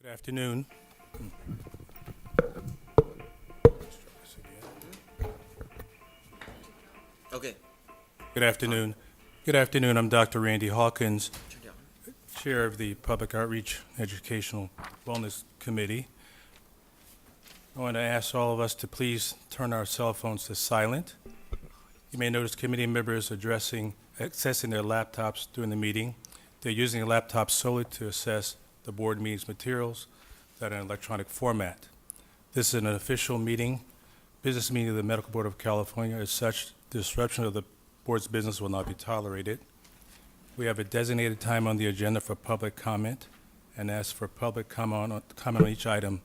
Good afternoon. Okay. Good afternoon. Good afternoon. I'm Dr. Randy Hawkins, Chair of the Public Outreach Educational Wellness Committee. I want to ask all of us to please turn our cell phones to silent. You may notice committee members accessing their laptops during the meeting. They're using a laptop solely to access the board meetings materials that are in electronic format. This is an official meeting, business meeting of the Medical Board of California. As such, disruption of the board's business will not be tolerated. We have a designated time on the agenda for public comment and ask for public comment on each item.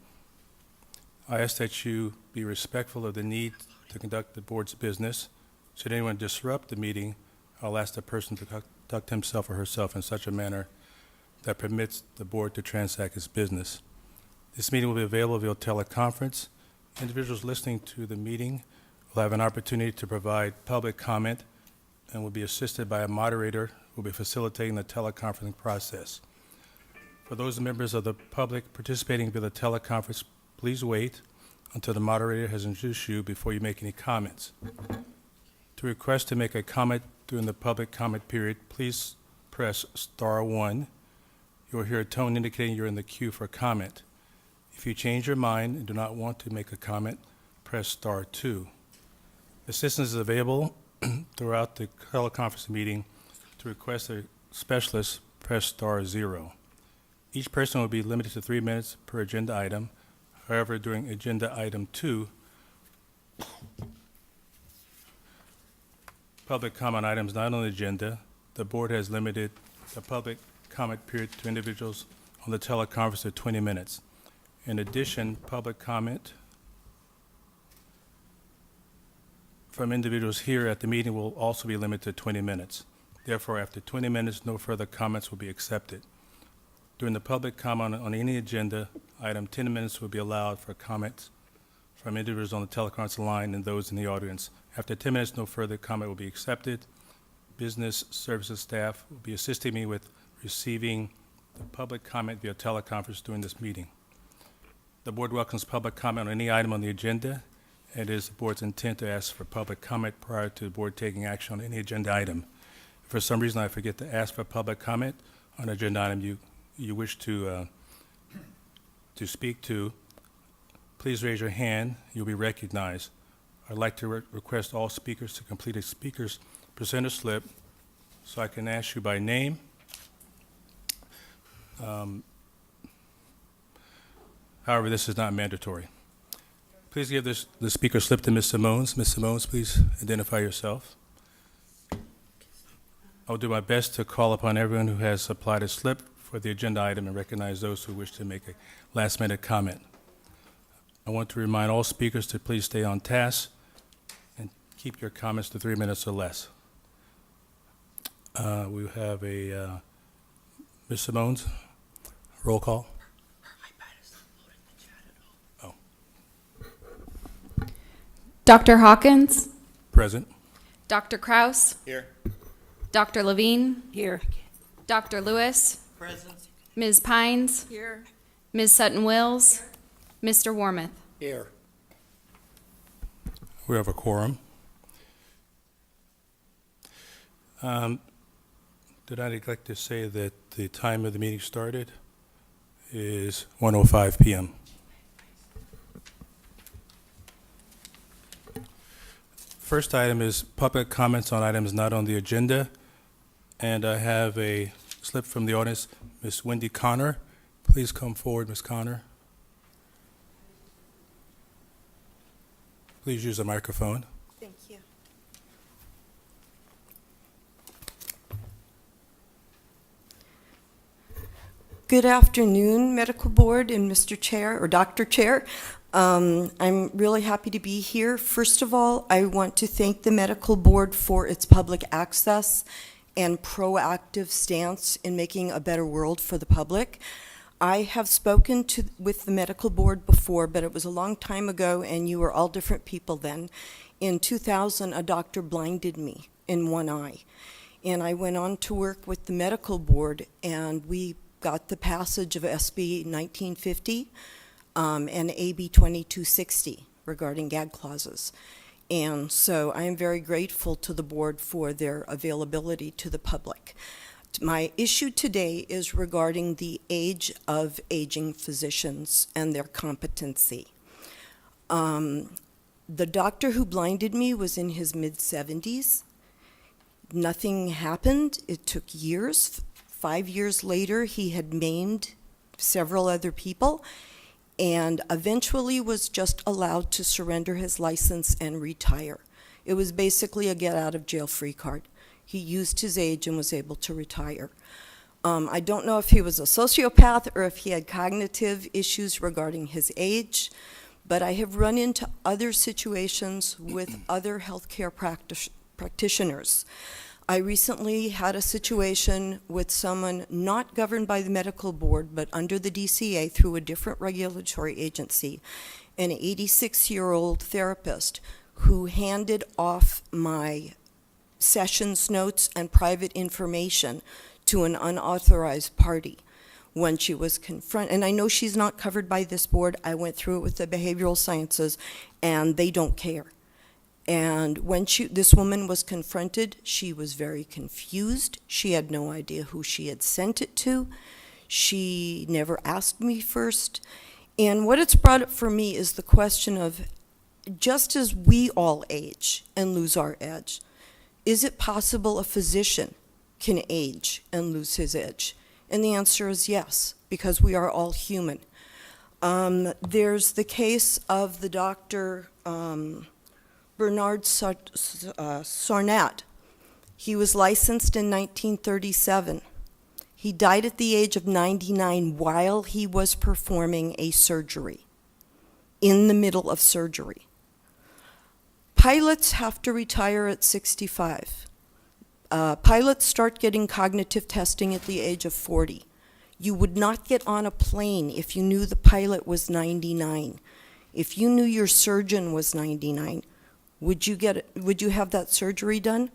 I ask that you be respectful of the need to conduct the board's business. Should anyone disrupt the meeting, I'll ask the person to conduct himself or herself in such a manner that permits the board to transact its business. This meeting will be available via teleconference. Individuals listening to the meeting will have an opportunity to provide public comment and will be assisted by a moderator who will be facilitating the teleconferencing process. For those members of the public participating via the teleconference, please wait until the moderator has introduced you before you make any comments. To request to make a comment during the public comment period, please press *1. You will hear a tone indicating you're in the queue for comment. If you change your mind and do not want to make a comment, press *2. Assistance is available throughout the teleconference meeting. To request a specialist, press *0. Each person will be limited to 3 minutes per agenda item. However, during agenda item 2, public comment items not on the agenda, the board has limited the public comment period to individuals on the teleconference to 20 minutes. In addition, public comment from individuals here at the meeting will also be limited to 20 minutes. Therefore, after 20 minutes, no further comments will be accepted. During the public comment on any agenda item, 10 minutes will be allowed for comments from individuals on the teleconference line and those in the audience. After 10 minutes, no further comment will be accepted. Business services staff will be assisting me with receiving the public comment via teleconference during this meeting. The board welcomes public comment on any item on the agenda. It is the board's intent to ask for public comment prior to the board taking action on any agenda item. If for some reason I forget to ask for public comment on an agenda item you wish to speak to, please raise your hand. You'll be recognized. I'd like to request all speakers to complete a speaker's presenter slip so I can ask you by name. However, this is not mandatory. Please give the speaker slip to Ms. Simones. Ms. Simones, please identify yourself. I'll do my best to call upon everyone who has supplied a slip for the agenda item and recognize those who wish to make a last-minute comment. I want to remind all speakers to please stay on task and keep your comments to 3 minutes or less. We have a Ms. Simones, roll call. Oh. Dr. Hawkins, Present. Dr. Kraus, Here. Dr. Levine, Here. Dr. Lewis, Present. Ms. Pines, Here. Ms. Sutton-Wills, Mr. Warmoth. Here. We have a quorum. Did I neglect to say that the time of the meeting started is 1:05 p.m. First item is public comments on items not on the agenda, and I have a slip from the audience. Ms. Wendy Conner, please come forward, Ms. Conner. Please use the microphone. Thank you. Good afternoon, Medical Board and Mr. Chair, or Dr. Chair. I'm really happy to be here. First of all, I want to thank the Medical Board for its public access and proactive stance in making a better world for the public. I have spoken with the Medical Board before, but it was a long time ago, and you were all different people then. In 2000, a doctor blinded me in one eye, and I went on to work with the Medical Board, and we got the passage of SB 1950 and AB 2260 regarding gag clauses. And so I am very grateful to the board for their availability to the public. My issue today is regarding the age of aging physicians and their competency. The doctor who blinded me was in his mid-70s. Nothing happened. It took years. 5 years later, he had maimed several other people and eventually was just allowed to surrender his license and retire. It was basically a get-out-of-jail-free card. He used his age and was able to retire. I don't know if he was a sociopath or if he had cognitive issues regarding his age, but I have run into other situations with other healthcare practitioners. I recently had a situation with someone not governed by the medical board, but under the DCA through a different regulatory agency, an 86-year-old therapist who handed off my sessions notes and private information to an unauthorized party when she was confronted. And I know she's not covered by this board. I went through it with the behavioral sciences, and they don't care. And when this woman was confronted, she was very confused. She had no idea who she had sent it to. She never asked me first. And what it's brought up for me is the question of, just as we all age and lose our edge, is it possible a physician can age and lose his edge? And the answer is yes, because we are all human. There's the case of the Dr. Bernard Sarnat. He was licensed in 1937. He died at the age of 99 while he was performing a surgery, in the middle of surgery. Pilots have to retire at 65. Pilots start getting cognitive testing at the age of 40. You would not get on a plane if you knew the pilot was 99. If you knew your surgeon was 99, would you have that surgery done?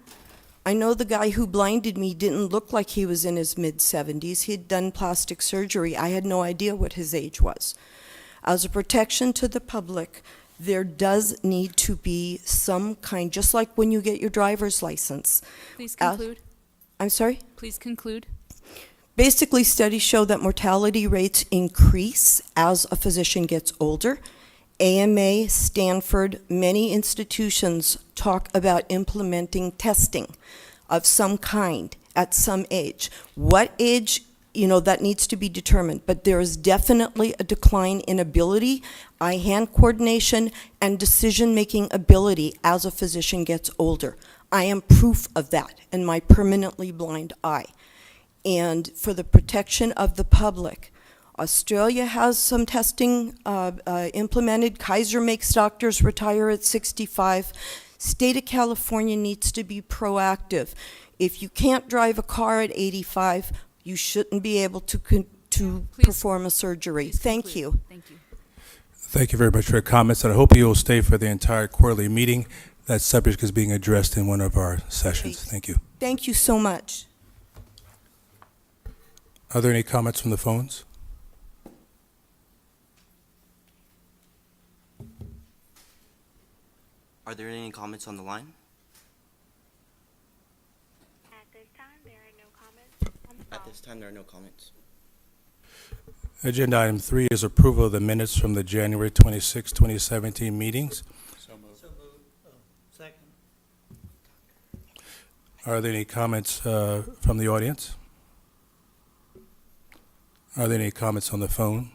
I know the guy who blinded me didn't look like he was in his mid-70s. He had done plastic surgery. I had no idea what his age was. As a protection to the public, there does need to be some kind, just like when you get your driver's license. Please conclude. I'm sorry? Please conclude. Basically, studies show that mortality rates increase as a physician gets older. AMA, Stanford, many institutions talk about implementing testing of some kind at some age. What age, that needs to be determined, but there is definitely a decline in ability, eye-hand coordination, and decision-making ability as a physician gets older. I am proof of that in my permanently blind eye. And for the protection of the public, Australia has some testing implemented. Kaiser makes doctors retire at 65. State of California needs to be proactive. If you can't drive a car at 85, you shouldn't be able to perform a surgery. Thank you. Thank you. Thank you very much for your comments, and I hope you will stay for the entire quarterly meeting. That subject is being addressed in one of our sessions. Thank you. Thank you so much. Are there any comments from the phones? Are there any comments on the line? At this time, there are no comments on the phone. At this time, there are no comments. Agenda item 3 is approval of the minutes from the January 26, 2017 meetings. So moved. Second. Are there any comments from the audience? Are there any comments on the phone?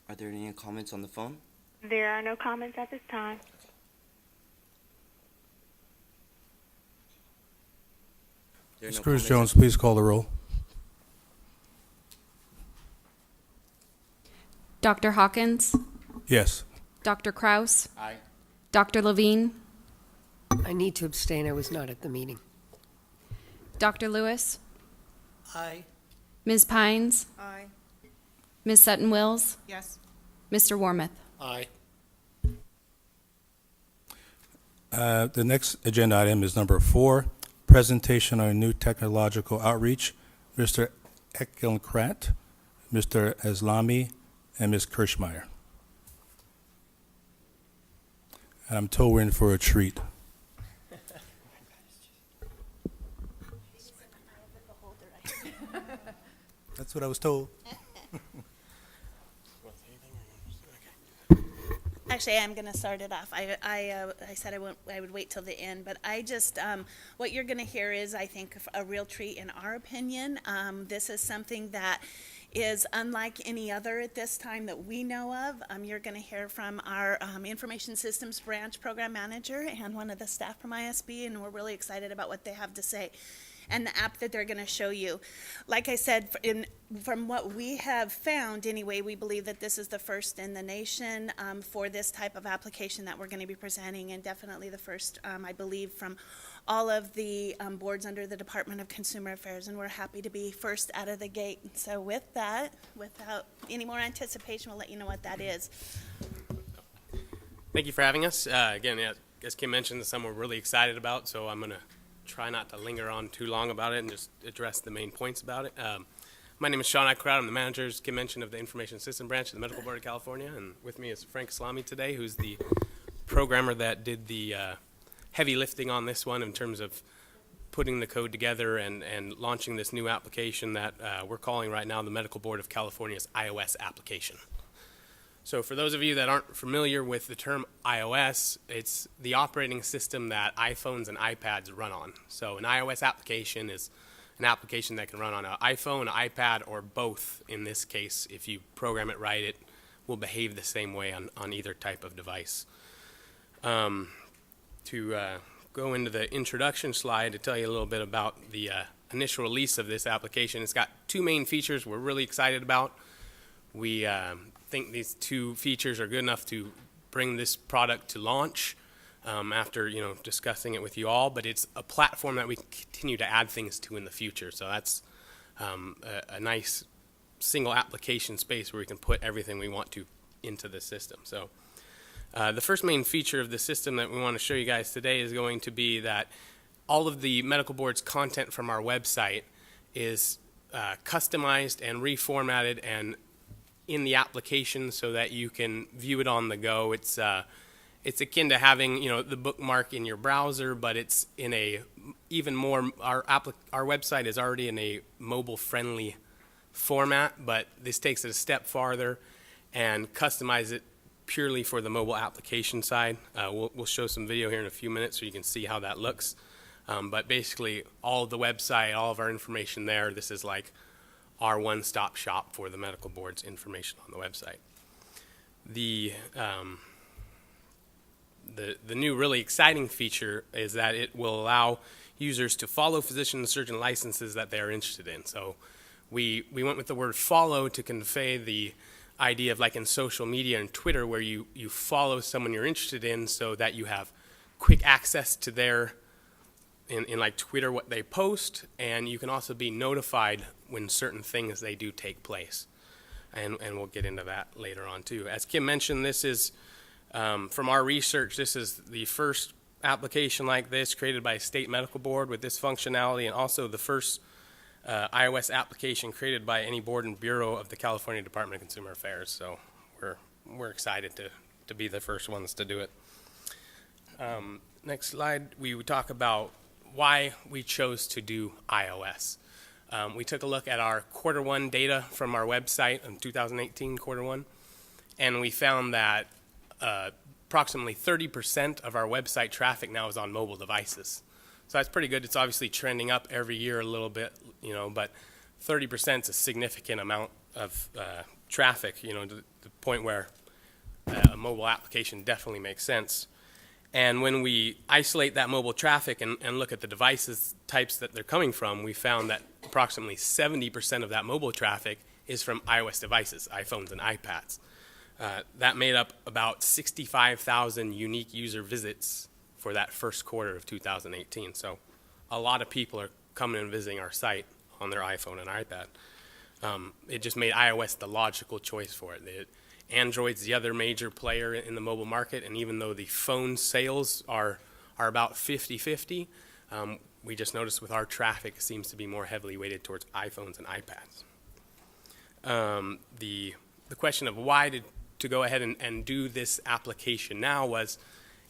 Are there any comments on the phone? There are no comments at this time. There are Ms. no Cruz comments Jones, please call the roll. Dr. Hawkins, Yes. Dr. Kraus, Aye. Dr. Levine, I need to abstain. I was not at the meeting. Dr. Lewis, Aye. Ms. Pines, Aye. Ms. Sutton Wills, Yes. Mr. Wormuth. Aye. The next agenda item is number 4, presentation on new technological outreach. Mr. Ekelkrat, Mr. Aslami, and Ms. Kirschmeyer. And I'm told we're in for a treat. That's what I was told. Actually, I'm going to start it off. I said I would wait till the end, but I just, what you're going to hear is, I think, a real treat in our opinion. This is something that is unlike any other at this time that we know of. You're going to hear from our Information Systems Branch Program Manager and one of the staff from ISB, and we're really excited about what they have to say and the app that they're going to show you. Like I said, from what we have found anyway, we believe that this is the first in the nation for this type of application that we're going to be presenting, and definitely the first, I believe, from all of the boards under the Department of Consumer Affairs, and we're happy to be first out of the gate. So with that, without any more anticipation, we'll let you know what that is. Thank you for having us. Again, yeah, as Kim mentioned, this is something we're really excited about, so I'm going to try not to linger on too long about it and just address the main points about it. My name is Sean Ekelkrat. I'm the manager, as Kim mentioned, of the Information System Branch of the Medical Board of California, and with me is Frank Aslami today, who's the programmer that did the heavy lifting on this one in terms of putting the code together and launching this new application that we're calling right now the Medical Board of California's iOS application. So for those of you that aren't familiar with the term iOS, it's the operating system that iPhones and iPads run on. So an iOS application is an application that can run on an iPhone, an iPad, or both. In this case, if you program it right, it will behave the same way on either type of device. To go into the introduction slide to tell you a little bit about the initial release of this application, it's got two main features we're really excited about. We think these two features are good enough to bring this product to launch after discussing it with you all, but it's a platform that we can continue to add things to in the future. So that's a nice single application space where we can put everything we want to into the system. So the first main feature of the system that we want to show you guys today is going to be that all of the medical board's content from our website is customized and reformatted and in the application so that you can view it on the go. It's akin to having the bookmark in your browser, but it's in a even more. Our website is already in a mobile-friendly format, but this takes it a step farther and customize it purely for the mobile application side. We'll show some video here in a few minutes so you can see how that looks. But basically, all of the website, all of our information there, this is like our one-stop shop for the medical board's information on the website. The new really exciting feature is that it will allow users to follow physician and surgeon licenses that they are interested in. So we went with the word follow to convey the idea of, like in social media and Twitter, where you follow someone you're interested in so that you have quick access to their, in like Twitter, what they post, and you can also be notified when certain things they do take place. And we'll get into that later on too. As Kim mentioned, this is, from our research, this is the first application like this created by a state medical board with this functionality, and also the first iOS application created by any board and bureau of the California Department of Consumer Affairs. So we're excited to be the first ones to do it. Next slide, we would talk about why we chose to do iOS. We took a look at our Q1 data from our website in 2018, Q1, and we found that approximately 30% of our website traffic now is on mobile devices. So that's pretty good. It's obviously trending up every year a little bit, but 30% is a significant amount of traffic, to the point where a mobile application definitely makes sense. And when we isolate that mobile traffic and look at the devices types that they're coming from, we found that approximately 70% of that mobile traffic is from iOS devices, iPhones and iPads. That made up about 65,000 unique user visits for that first quarter of 2018. So a lot of people are coming and visiting our site on their iPhone and iPad. It just made iOS the logical choice for it. Android's the other major player in the mobile market, and even though the phone sales are about 50-50, We just noticed with our traffic, it seems to be more heavily weighted towards iPhones and iPads. The question of why to go ahead and do this application now was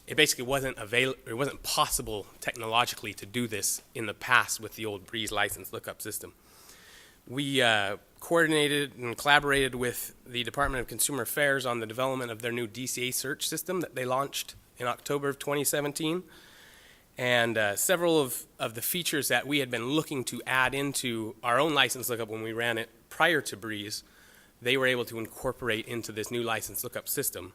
it basically wasn't possible technologically to do this in the past with the old Breeze license lookup system. We coordinated and collaborated with the Department of Consumer Affairs on the development of their new DCA Search system that they launched in October of 2017. And several of the features that we had been looking to add into our own license lookup when we ran it prior to Breeze, they were able to incorporate into this new license lookup system.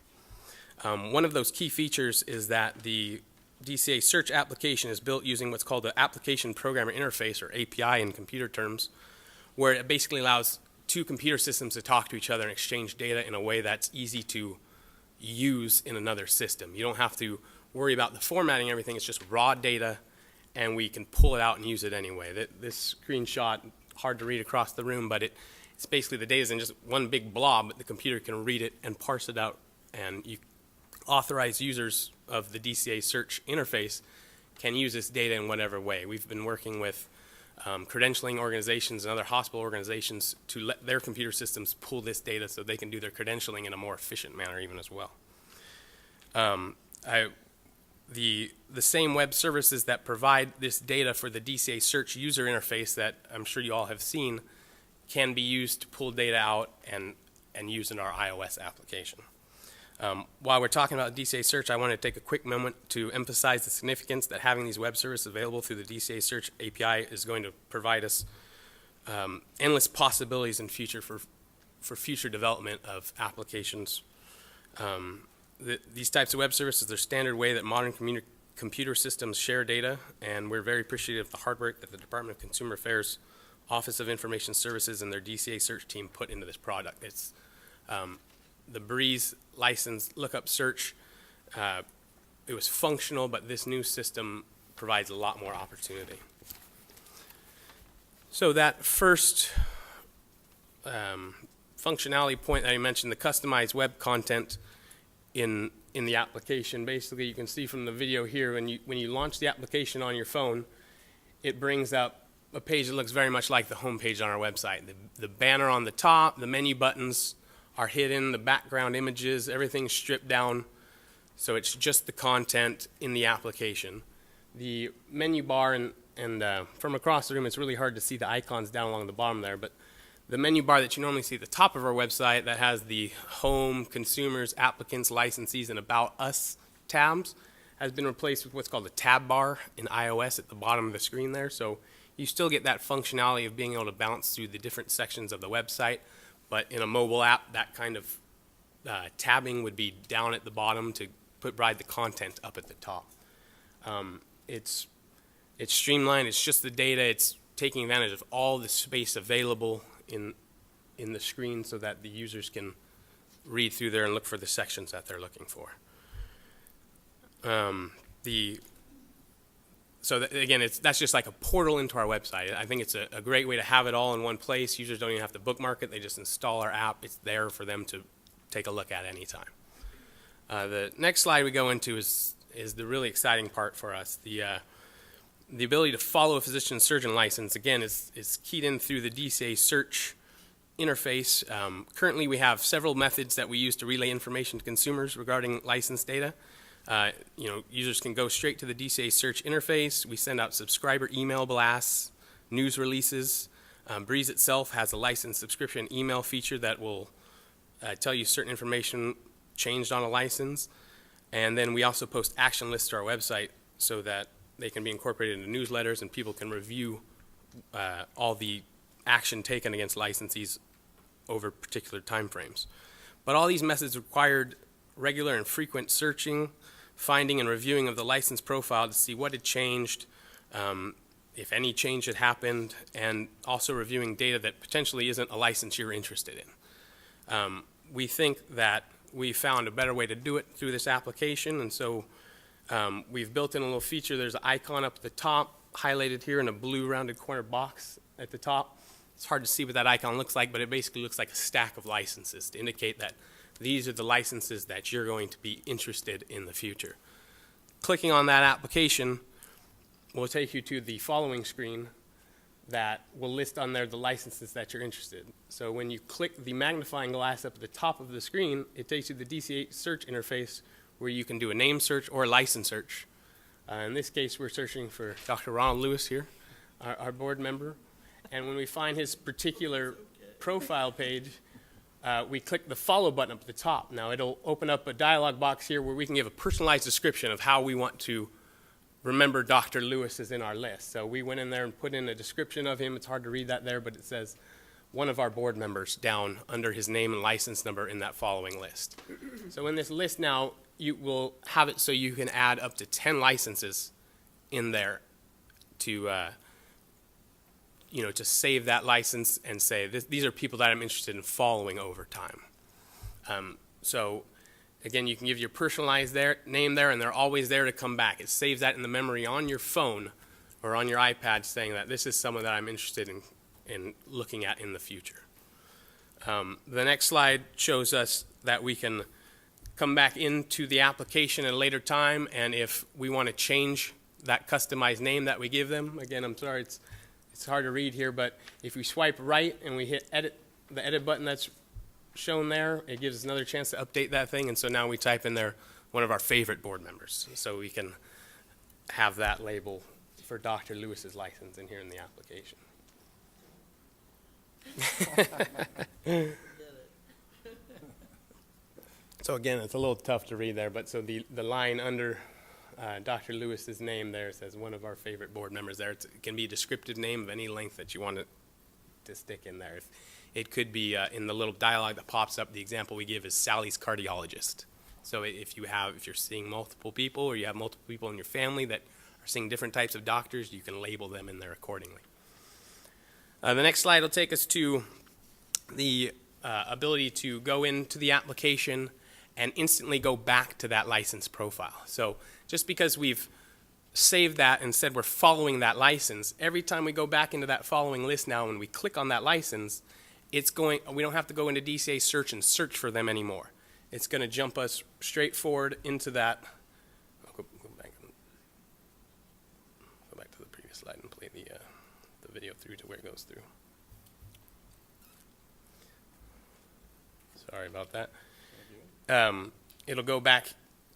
One of those key features is that the DCA Search application is built using what's called the Application Programmer Interface, or API in computer terms, where it basically allows two computer systems to talk to each other and exchange data in a way that's easy to use in another system. You don't have to worry about the formatting and everything. It's just raw data, and we can pull it out and use it anyway. This screenshot, hard to read across the room, but it's basically the data is in just one big blob, but the computer can read it and parse it out, and you authorized users of the DCA Search interface can use this data in whatever way. We've been working with credentialing organizations and other hospital organizations to let their computer systems pull this data so they can do their credentialing in a more efficient manner even as well. The same web services that provide this data for the DCA Search user interface that I'm sure you all have seen can be used to pull data out and use in our iOS application. While we're talking about DCA Search, I want to take a quick moment to emphasize the significance that having these web services available through the DCA Search API is going to provide us endless possibilities in future for future development of applications. These types of web services are standard way that modern computer systems share data, and we're very appreciative of the hard work that the Department of Consumer Affairs Office of Information Services and their DCA Search team put into this product. It's the Breeze license lookup search. It was functional, but this new system provides a lot more opportunity. So that first functionality point that I mentioned, the customized web content in the application, basically you can see from the video here, when you launch the application on your phone, it brings up a page that looks very much like the home page on our website. The banner on the top, the menu buttons are hidden, the background images, everything's stripped down, so it's just the content in the application. The menu bar, and from across the room, it's really hard to see the icons down along the bottom there, but the menu bar that you normally see at the top of our website that has the home, consumers, applicants, licensees, and about us tabs has been replaced with what's called a tab bar in iOS at the bottom of the screen there. So you still get that functionality of being able to bounce through the different sections of the website, but in a mobile app, that kind of tabbing would be down at the bottom to provide the content up at the top. It's streamlined, it's just the data, it's taking advantage of all the space available in the screen so that the users can read through there and look for the sections that they're looking for. Again, that's just like a portal into our website. I think it's a great way to have it all in one place. Users don't even have to bookmark it. They just install our app. It's there for them to take a look at anytime. The next slide we go into is the really exciting part for us. The ability to follow a physician surgeon license, again, is keyed in through the DCA Search interface. Currently, we have several methods that we use to relay information to consumers regarding license data. Users can go straight to the DCA Search interface. We send out subscriber email blasts, news releases. Breeze itself has a license subscription email feature that will tell you certain information changed on a license. And then we also post action lists to our website so that they can be incorporated into newsletters and people can review all the action taken against licensees over particular timeframes. But all these methods required regular and frequent searching, finding and reviewing of the license profile to see what had changed, if any change had happened, and also reviewing data that potentially isn't a license you're interested in. We think that we found a better way to do it through this application, and so we've built in a little feature. There's an icon up at the top, highlighted here in a blue rounded corner box at the top. It's hard to see what that icon looks like, but it basically looks like a stack of licenses to indicate that these are the licenses that you're going to be interested in the future. Clicking on that application will take you to the following screen that will list on there the licenses that you're interested in. So when you click the magnifying glass up at the top of the screen, it takes you to the DCA search interface where you can do a name search or a license search. In this case, we're searching for Dr. Ronald Lewis here, our board member. And when we find his particular profile page, we click the follow button up at the top. Now it'll open up a dialog box here where we can give a personalized description of how we want to remember Dr. Lewis is in our list. So we went in there and put in a description of him. It's hard to read that there, but it says one of our board members down under his name and license number in that following list. So in this list now, you will have it so you can add up to 10 licenses in there to, to save that license and say, these are people that I'm interested in following over time. So again, you can give your personalized name there, and they're always there to come back. It saves that in the memory on your phone or on your iPad saying that this is someone that I'm interested in looking at in the future. The next slide shows us that we can come back into the application at a later time, and if we want to change that customized name that we give them, again, I'm sorry, it's hard to read here, but if we swipe right and we hit edit, the edit button that's shown there, it gives us another chance to update that thing, and so now we type in there one of our favorite board members, so we can have that label for Dr. Lewis's license in here in the application. So again, it's a little tough to read there, but so the line under Dr. Lewis's name there says one of our favorite board members there. It can be a descriptive name of any length that you want to stick in there. It could be in the little dialogue that pops up, the example we give is Sally's cardiologist. So if you're seeing multiple people or you have multiple people in your family that are seeing different types of doctors, you can label them in there accordingly. The next slide will take us to the ability to go into the application and instantly go back to that license profile. So just because we've saved that and said we're following that license, every time we go back into that following list now, when we click on that license, we don't have to go into DCA Search and search for them anymore. It's going to jump us straight forward into that. I'll go back to the previous slide and play the video through to where it goes through. Sorry about that. It'll go back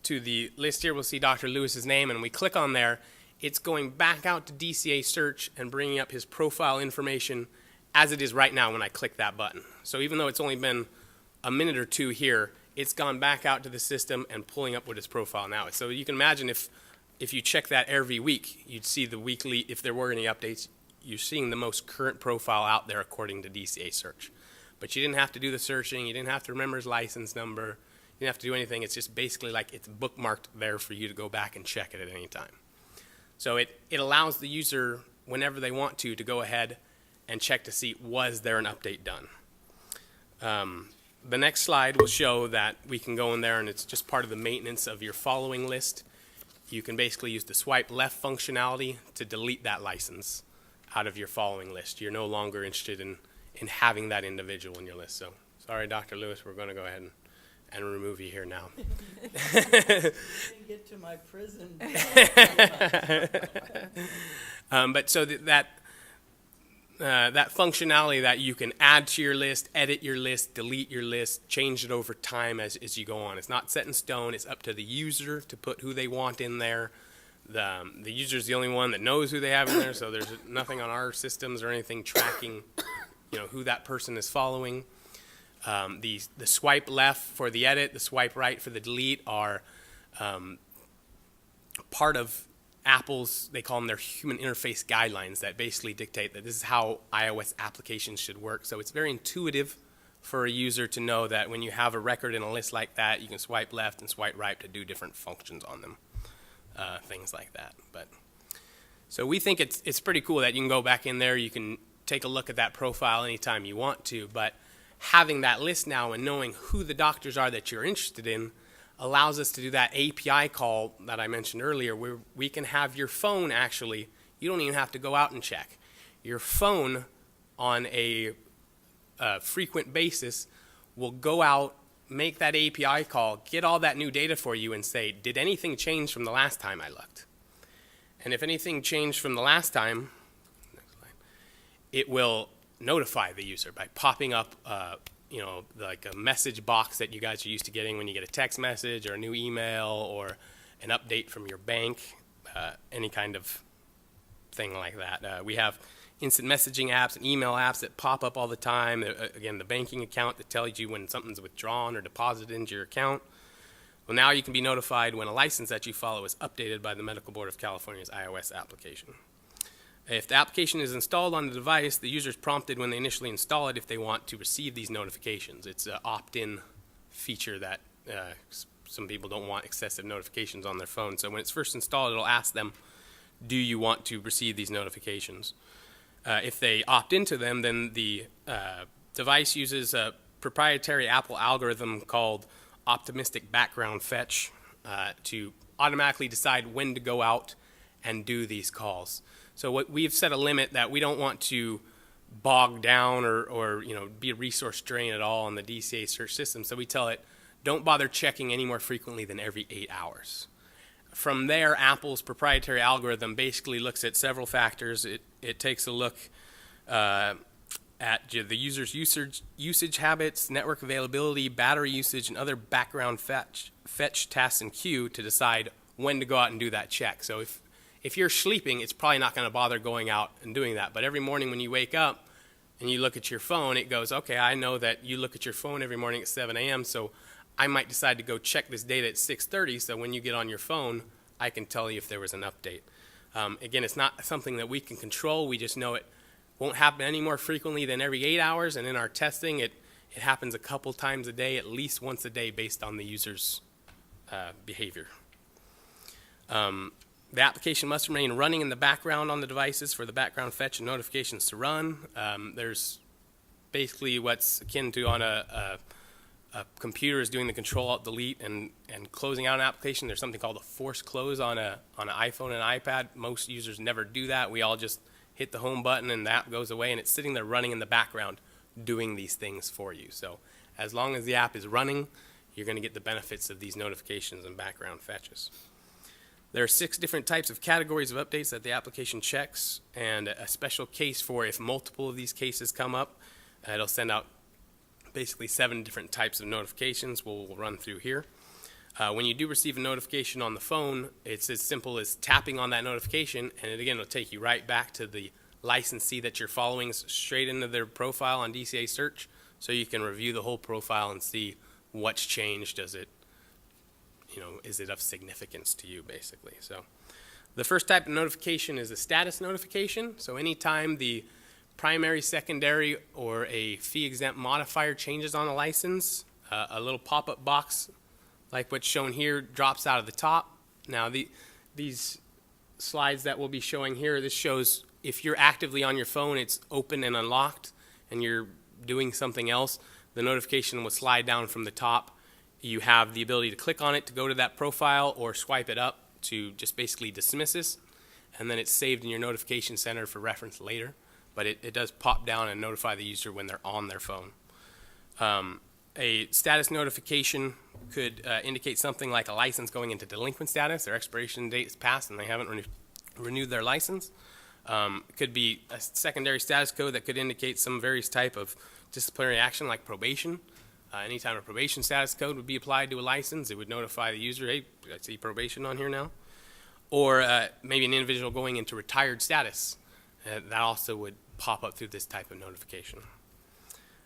to the list here. We'll see Dr. Lewis's name, and when we click on there, it's going back out to DCA Search and bringing up his profile information as it is right now when I click that button. So even though it's only been a minute or two here, it's gone back out to the system and pulling up what his profile now is. So you can imagine if you check that every week, you'd see the weekly, if there were any updates, you're seeing the most current profile out there according to DCA Search. But you didn't have to do the searching, you didn't have to remember his license number, you didn't have to do anything. It's just basically like it's bookmarked there for you to go back and check it at any time. So it allows the user, whenever they want to go ahead and check to see, was there an update done? The next slide will show that we can go in there, and it's just part of the maintenance of your following list. You can basically use the swipe left functionality to delete that license out of your following list. You're no longer interested in having that individual in your list. So sorry, Dr. Lewis, we're going to go ahead and remove you here now. Didn't get to my prison. But so that functionality that you can add to your list, edit your list, delete your list, change it over time as you go on. It's not set in stone. It's up to the user to put who they want in there. The user's the only one that knows who they have in there, so there's nothing on our systems or anything tracking who that person is following. The swipe left for the edit, the swipe right for the delete are part of Apple's, they call them their human interface guidelines that basically dictate that this is how iOS applications should work. So it's very intuitive for a user to know that when you have a record in a list like that, you can swipe left and swipe right to do different functions on them, things like that. So we think it's pretty cool that you can go back in there, you can take a look at that profile anytime you want to, but having that list now and knowing who the doctors are that you're interested in allows us to do that API call that I mentioned earlier, where we can have your phone actually, you don't even have to go out and check. Your phone on a frequent basis will go out, make that API call, get all that new data for you and say, did anything change from the last time I looked? And if anything changed from the last time, it will notify the user by popping up, like a message box that you guys are used to getting when you get a text message or a new email or an update from your bank, any kind of thing like that. We have instant messaging apps and email apps that pop up all the time. Again, the banking account that tells you when something's withdrawn or deposited into your account. Well, now you can be notified when a license that you follow is updated by the Medical Board of California's iOS application. If the application is installed on the device, the user is prompted when they initially install it if they want to receive these notifications. It's an opt-in feature that some people don't want excessive notifications on their phone. So when it's first installed, it'll ask them, do you want to receive these notifications? If they opt into them, then the device uses a proprietary Apple algorithm called optimistic background fetch to automatically decide when to go out and do these calls. So what we've set a limit that we don't want to bog down or be a resource drain at all on the DCA search system. So we tell it, don't bother checking any more frequently than every 8 hours. From there, Apple's proprietary algorithm basically looks at several factors. It takes a look at the user's usage habits, network availability, battery usage, and other background fetch tasks and queue to decide when to go out and do that check. So if you're sleeping, it's probably not going to bother going out and doing that. But every morning when you wake up and you look at your phone, it goes, okay, I know that you look at your phone every morning at 7 a.m., so I might decide to go check this data at 6:30, so when you get on your phone, I can tell you if there was an update. Again, it's not something that we can control. We just know it won't happen any more frequently than every 8 hours, and in our testing, it happens a couple times a day, at least once a day, based on the user's behavior. The application must remain running in the background on the devices for the background fetch and notifications to run. There's basically what's akin to on a computer is doing the Control-Alt-Delete and closing out an application. There's something called a force close on an iPhone and iPad. Most users never do that. We all just hit the home button and the app goes away, and it's sitting there running in the background doing these things for you. So as long as the app is running, you're going to get the benefits of these notifications and background fetches. There are 6 different types of categories of updates that the application checks, and a special case for if multiple of these cases come up. It'll send out basically 7 different types of notifications we'll run through here. When you do receive a notification on the phone, it's as simple as tapping on that notification, and it'll take you right back to the licensee that you're following, straight into their profile on DCA Search, so you can review the whole profile and see what's changed. Is it of significance to you, basically? So the first type of notification is a status notification. So anytime the primary, secondary, or a fee-exempt modifier changes on a license, a little pop-up box like what's shown here drops out of the top. Now these slides that we'll be showing here, this shows if you're actively on your phone, it's open and unlocked, and you're doing something else, the notification will slide down from the top. You have the ability to click on it to go to that profile or swipe it up to just basically dismiss this, and then it's saved in your notification center for reference later. But it does pop down and notify the user when they're on their phone. A status notification could indicate something like a license going into delinquent status. Their expiration date is passed and they haven't renewed their license. It could be a secondary status code that could indicate some various type of disciplinary action like probation. Anytime a probation status code would be applied to a license, it would notify the user, hey, I see probation on here now. Or maybe an individual going into retired status. That also would pop up through this type of notification.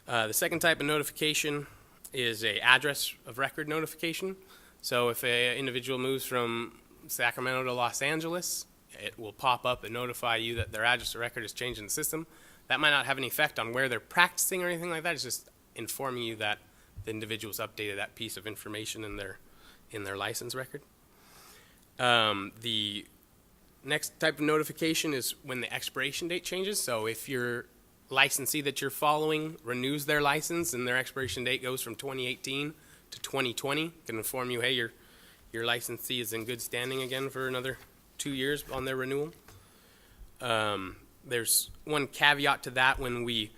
The second type of notification is a address of record notification. So if an individual moves from Sacramento to Los Angeles, it will pop up and notify you that their address of record has changed in the system. That might not have any effect on where they're practicing or anything like that. It's just informing you that the individual's updated that piece of information in their license record. The next type of notification is when the expiration date changes. So if your licensee that you're following renews their license and their expiration date goes from 2018 to 2020, it can inform you, hey, your licensee is in good standing again for another 2 years on their renewal. There's one caveat to that. When we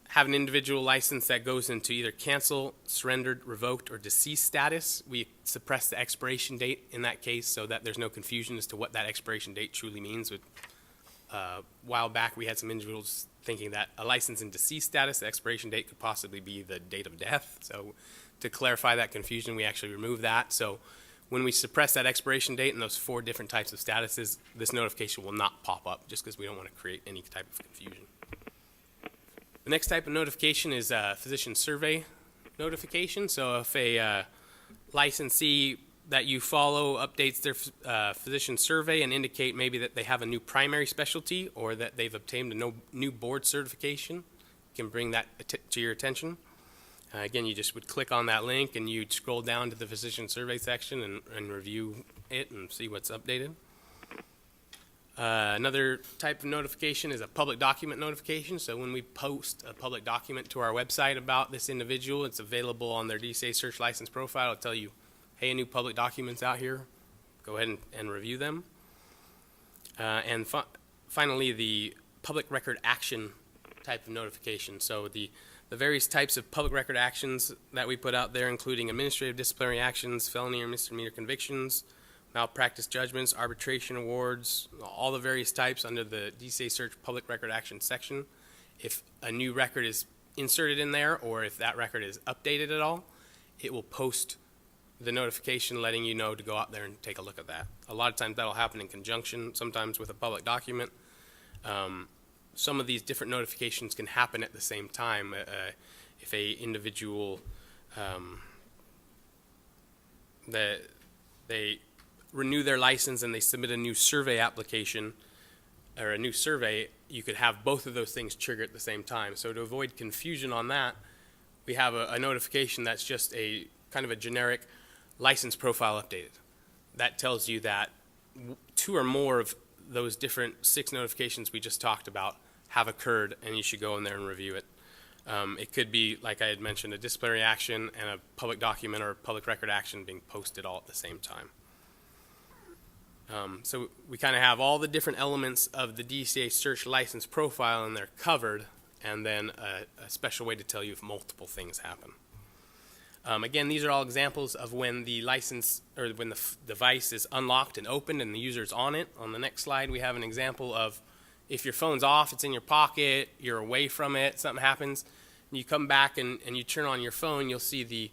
have an individual license that goes into either cancel, surrendered, revoked, or deceased status, we suppress the expiration date in that case so that there's no confusion as to what that expiration date truly means. A while back, we had some individuals thinking that a license in deceased status, the expiration date could possibly be the date of death. So to clarify that confusion, we actually remove that. So when we suppress that expiration date in those 4 different types of statuses, this notification will not pop up just because we don't want to create any type of confusion. The next type of notification is a physician survey notification. So if a licensee that you follow updates their physician survey and indicate maybe that they have a new primary specialty or that they've obtained a new board certification, you can bring that to your attention. Again, you just would click on that link and you'd scroll down to the physician survey section and review it and see what's updated. Another type of notification is a public document notification. So when we post a public document to our website about this individual, it's available on their DCA Search license profile. It'll tell you, hey, a new public document's out here. Go ahead and review them. And finally, the public record action type of notification. So the various types of public record actions that we put out there, including administrative disciplinary actions, felony or misdemeanor convictions, malpractice judgments, arbitration awards, all the various types under the DCA Search Public Record Action section. If a new record is inserted in there or if that record is updated at all, it will post the notification letting you know to go out there and take a look at that. A lot of times that'll happen in conjunction, sometimes with a public document. Some of these different notifications can happen at the same time. If a individual that they renew their license and they submit a new survey application or a new survey, you could have both of those things trigger at the same time. So to avoid confusion on that, we have a notification that's just a kind of a generic license profile updated. That tells you that 2 or more of those different 6 notifications we just talked about have occurred and you should go in there and review it. It could be, like I had mentioned, a disciplinary action and a public document or a public record action being posted all at the same time. So we kind of have all the different elements of the DCA Search license profile and they're covered, and then a special way to tell you if multiple things happen. Again, these are all examples of when the license or when the device is unlocked and opened and the user's on it. On the next slide, we have an example of if your phone's off, it's in your pocket, you're away from it, something happens, and you come back and you turn on your phone, you'll see the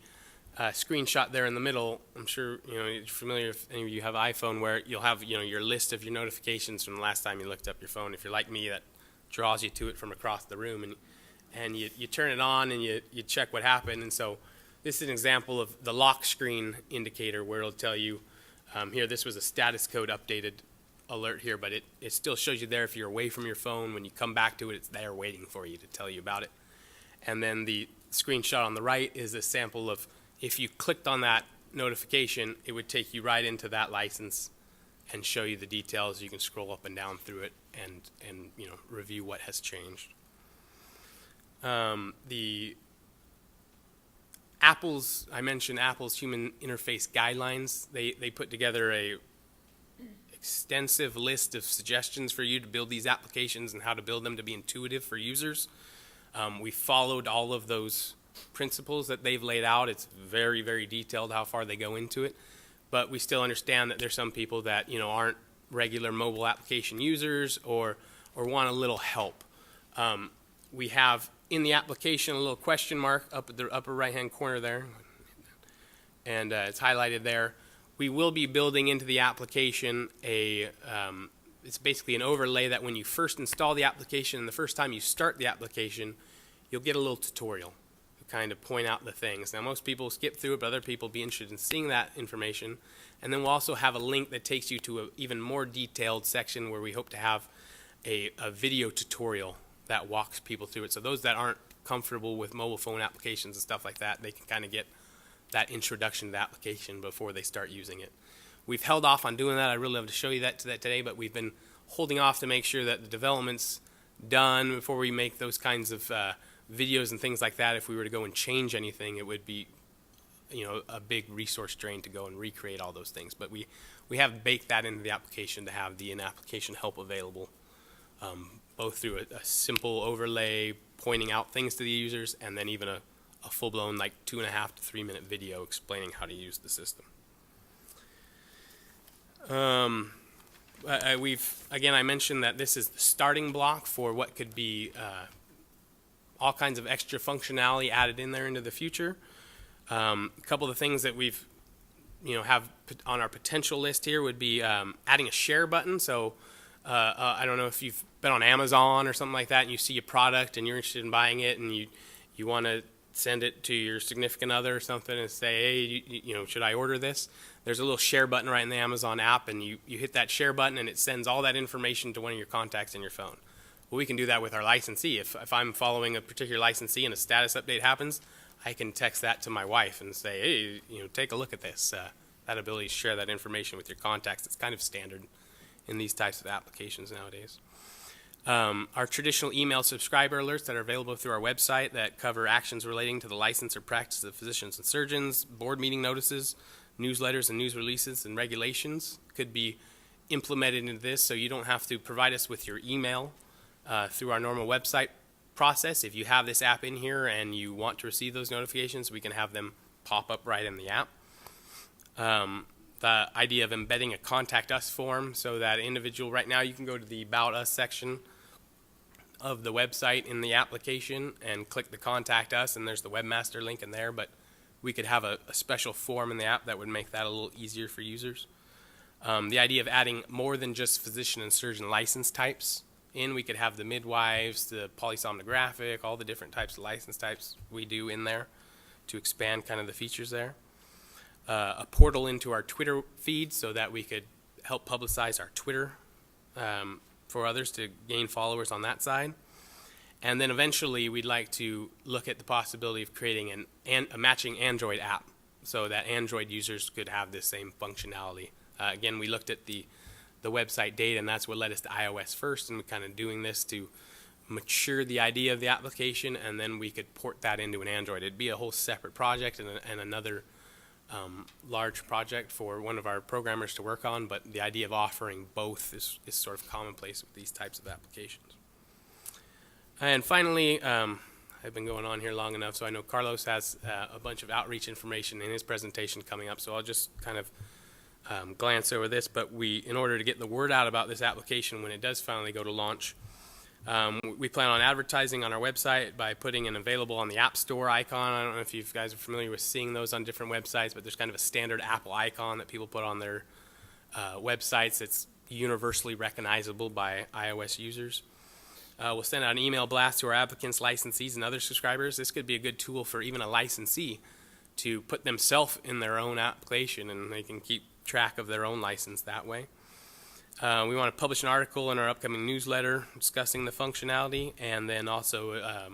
screenshot there in the middle. I'm sure you're familiar if any of you have an iPhone where you'll have your list of your notifications from the last time you looked up your phone. If you're like me, that draws you to it from across the room, and you turn it on and you check what happened. And so this is an example of the lock screen indicator where it'll tell you here this was a status code updated alert here, but it still shows you there if you're away from your phone. When you come back to it, it's there waiting for you to tell you about it. And then the screenshot on the right is a sample of if you clicked on that notification, it would take you right into that license and show you the details. You can scroll up and down through it and review what has changed. The I mentioned Apple's human interface guidelines. They put together a extensive list of suggestions for you to build these applications and how to build them to be intuitive for users. We followed all of those principles that they've laid out. It's very, very detailed how far they go into it, but we still understand that there's some people that aren't regular mobile application users or want a little help. We have in the application a little question mark up at the upper right hand corner there, and it's highlighted there. We will be building into the application it's basically an overlay that when you first install the application and the first time you start the application, you'll get a little tutorial to kind of point out the things. Now, most people skip through it, but other people will be interested in seeing that information. And then we'll also have a link that takes you to an even more detailed section where we hope to have a video tutorial that walks people through it. So those that aren't comfortable with mobile phone applications and stuff like that, they can kind of get that introduction to the application before they start using it. We've held off on doing that. I'd really love to show you that today, but we've been holding off to make sure that the development's done before we make those kinds of videos and things like that. If we were to go and change anything, it would be a big resource drain to go and recreate all those things. But we have baked that into the application to have the in-application help available both through a simple overlay pointing out things to the users, and then even a full-blown like 2.5 to 3 minute video explaining how to use the system. I mentioned that this is the starting block for what could be all kinds of extra functionality added in there into the future. A couple of the things that we've have on our potential list here would be adding a share button. So I don't know if you've been on Amazon or something like that and you see a product and you're interested in buying it and you want to send it to your significant other or something and say, hey, should I order this? There's a little share button right in the Amazon app, and you hit that share button and it sends all that information to one of your contacts in your phone. Well, we can do that with our licensee. If I'm following a particular licensee and a status update happens, I can text that to my wife and say, hey, take a look at this. That ability to share that information with your contacts, it's kind of standard in these types of applications nowadays. Our traditional email subscriber alerts that are available through our website that cover actions relating to the license or practice of physicians and surgeons, board meeting notices, newsletters and news releases and regulations could be implemented into this, so you don't have to provide us with your email through our normal website process. If you have this app in here and you want to receive those notifications, we can have them pop up right in the app. The idea of embedding a contact us form so that individual, right now you can go to the About Us section of the website in the application and click the contact us, and there's the webmaster link in there, but we could have a special form in the app that would make that a little easier for users. The idea of adding more than just physician and surgeon license types in, we could have the midwives, the polysomnographic, all the different types of license types we do in there to expand kind of the features there. A portal into our Twitter feed so that we could help publicize our Twitter for others to gain followers on that side. And then eventually we'd like to look at the possibility of creating a matching Android app so that Android users could have this same functionality. Again, we looked at the website data, and that's what led us to iOS first, and we're kind of doing this to mature the idea of the application, and then we could port that into an Android. It'd be a whole separate project and another large project for one of our programmers to work on, but the idea of offering both is sort of commonplace with these types of applications. And finally, I've been going on here long enough, so I know Carlos has a bunch of outreach information in his presentation coming up, so I'll just kind of glance over this. But in order to get the word out about this application when it does finally go to launch, we plan on advertising on our website by putting an available on the App Store icon. I don't know if you guys are familiar with seeing those on different websites, but there's kind of a standard Apple icon that people put on their websites that's universally recognizable by iOS users. We'll send out an email blast to our applicants, licensees, and other subscribers. This could be a good tool for even a licensee to put themselves in their own application, and they can keep track of their own license that way. We want to publish an article in our upcoming newsletter discussing the functionality, and then also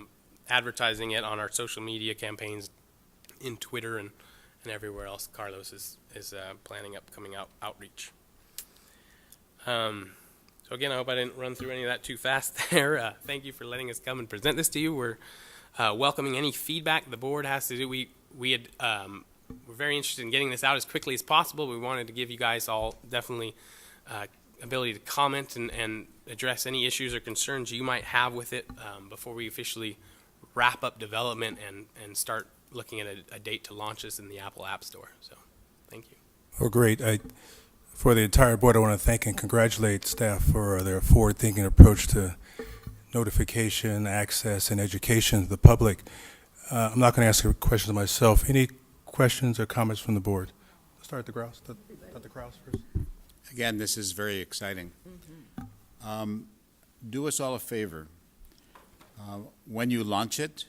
advertising it on our social media campaigns in Twitter and everywhere else Carlos is planning upcoming outreach. So again, I hope I didn't run through any of that too fast there. Thank you for letting us come and present this to you. We're welcoming any feedback the board has to do. We're very interested in getting this out as quickly as possible. We wanted to give you guys all definitely ability to comment and address any issues or concerns you might have with it before we officially wrap up development and start looking at a date to launch this in the Apple App Store. So thank you. Well, great. For the entire board, I want to thank and congratulate staff for their forward-thinking approach to notification, access, and education of the public. I'm not going to ask a question myself. Any questions or comments from the board? Let's start at the Grouse. Dr. Kraus first. Again, this is very exciting. Do us all a favor. When you launch it,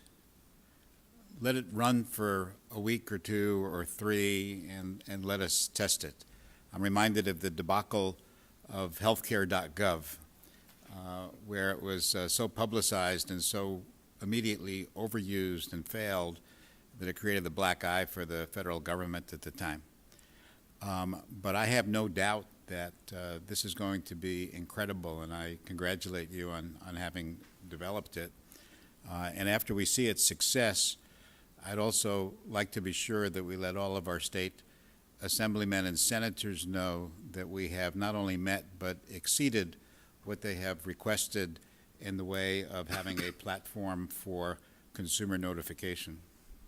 let it run for a week or 2 or 3 and let us test it. I'm reminded of the debacle of healthcare.gov, where it was so publicized and so immediately overused and failed that it created the black eye for the federal government at the time. But I have no doubt that this is going to be incredible, and I congratulate you on having developed it. And after we see its success, I'd also like to be sure that we let all of our state assemblymen and senators know that we have not only met but exceeded what they have requested in the way of having a platform for consumer notification.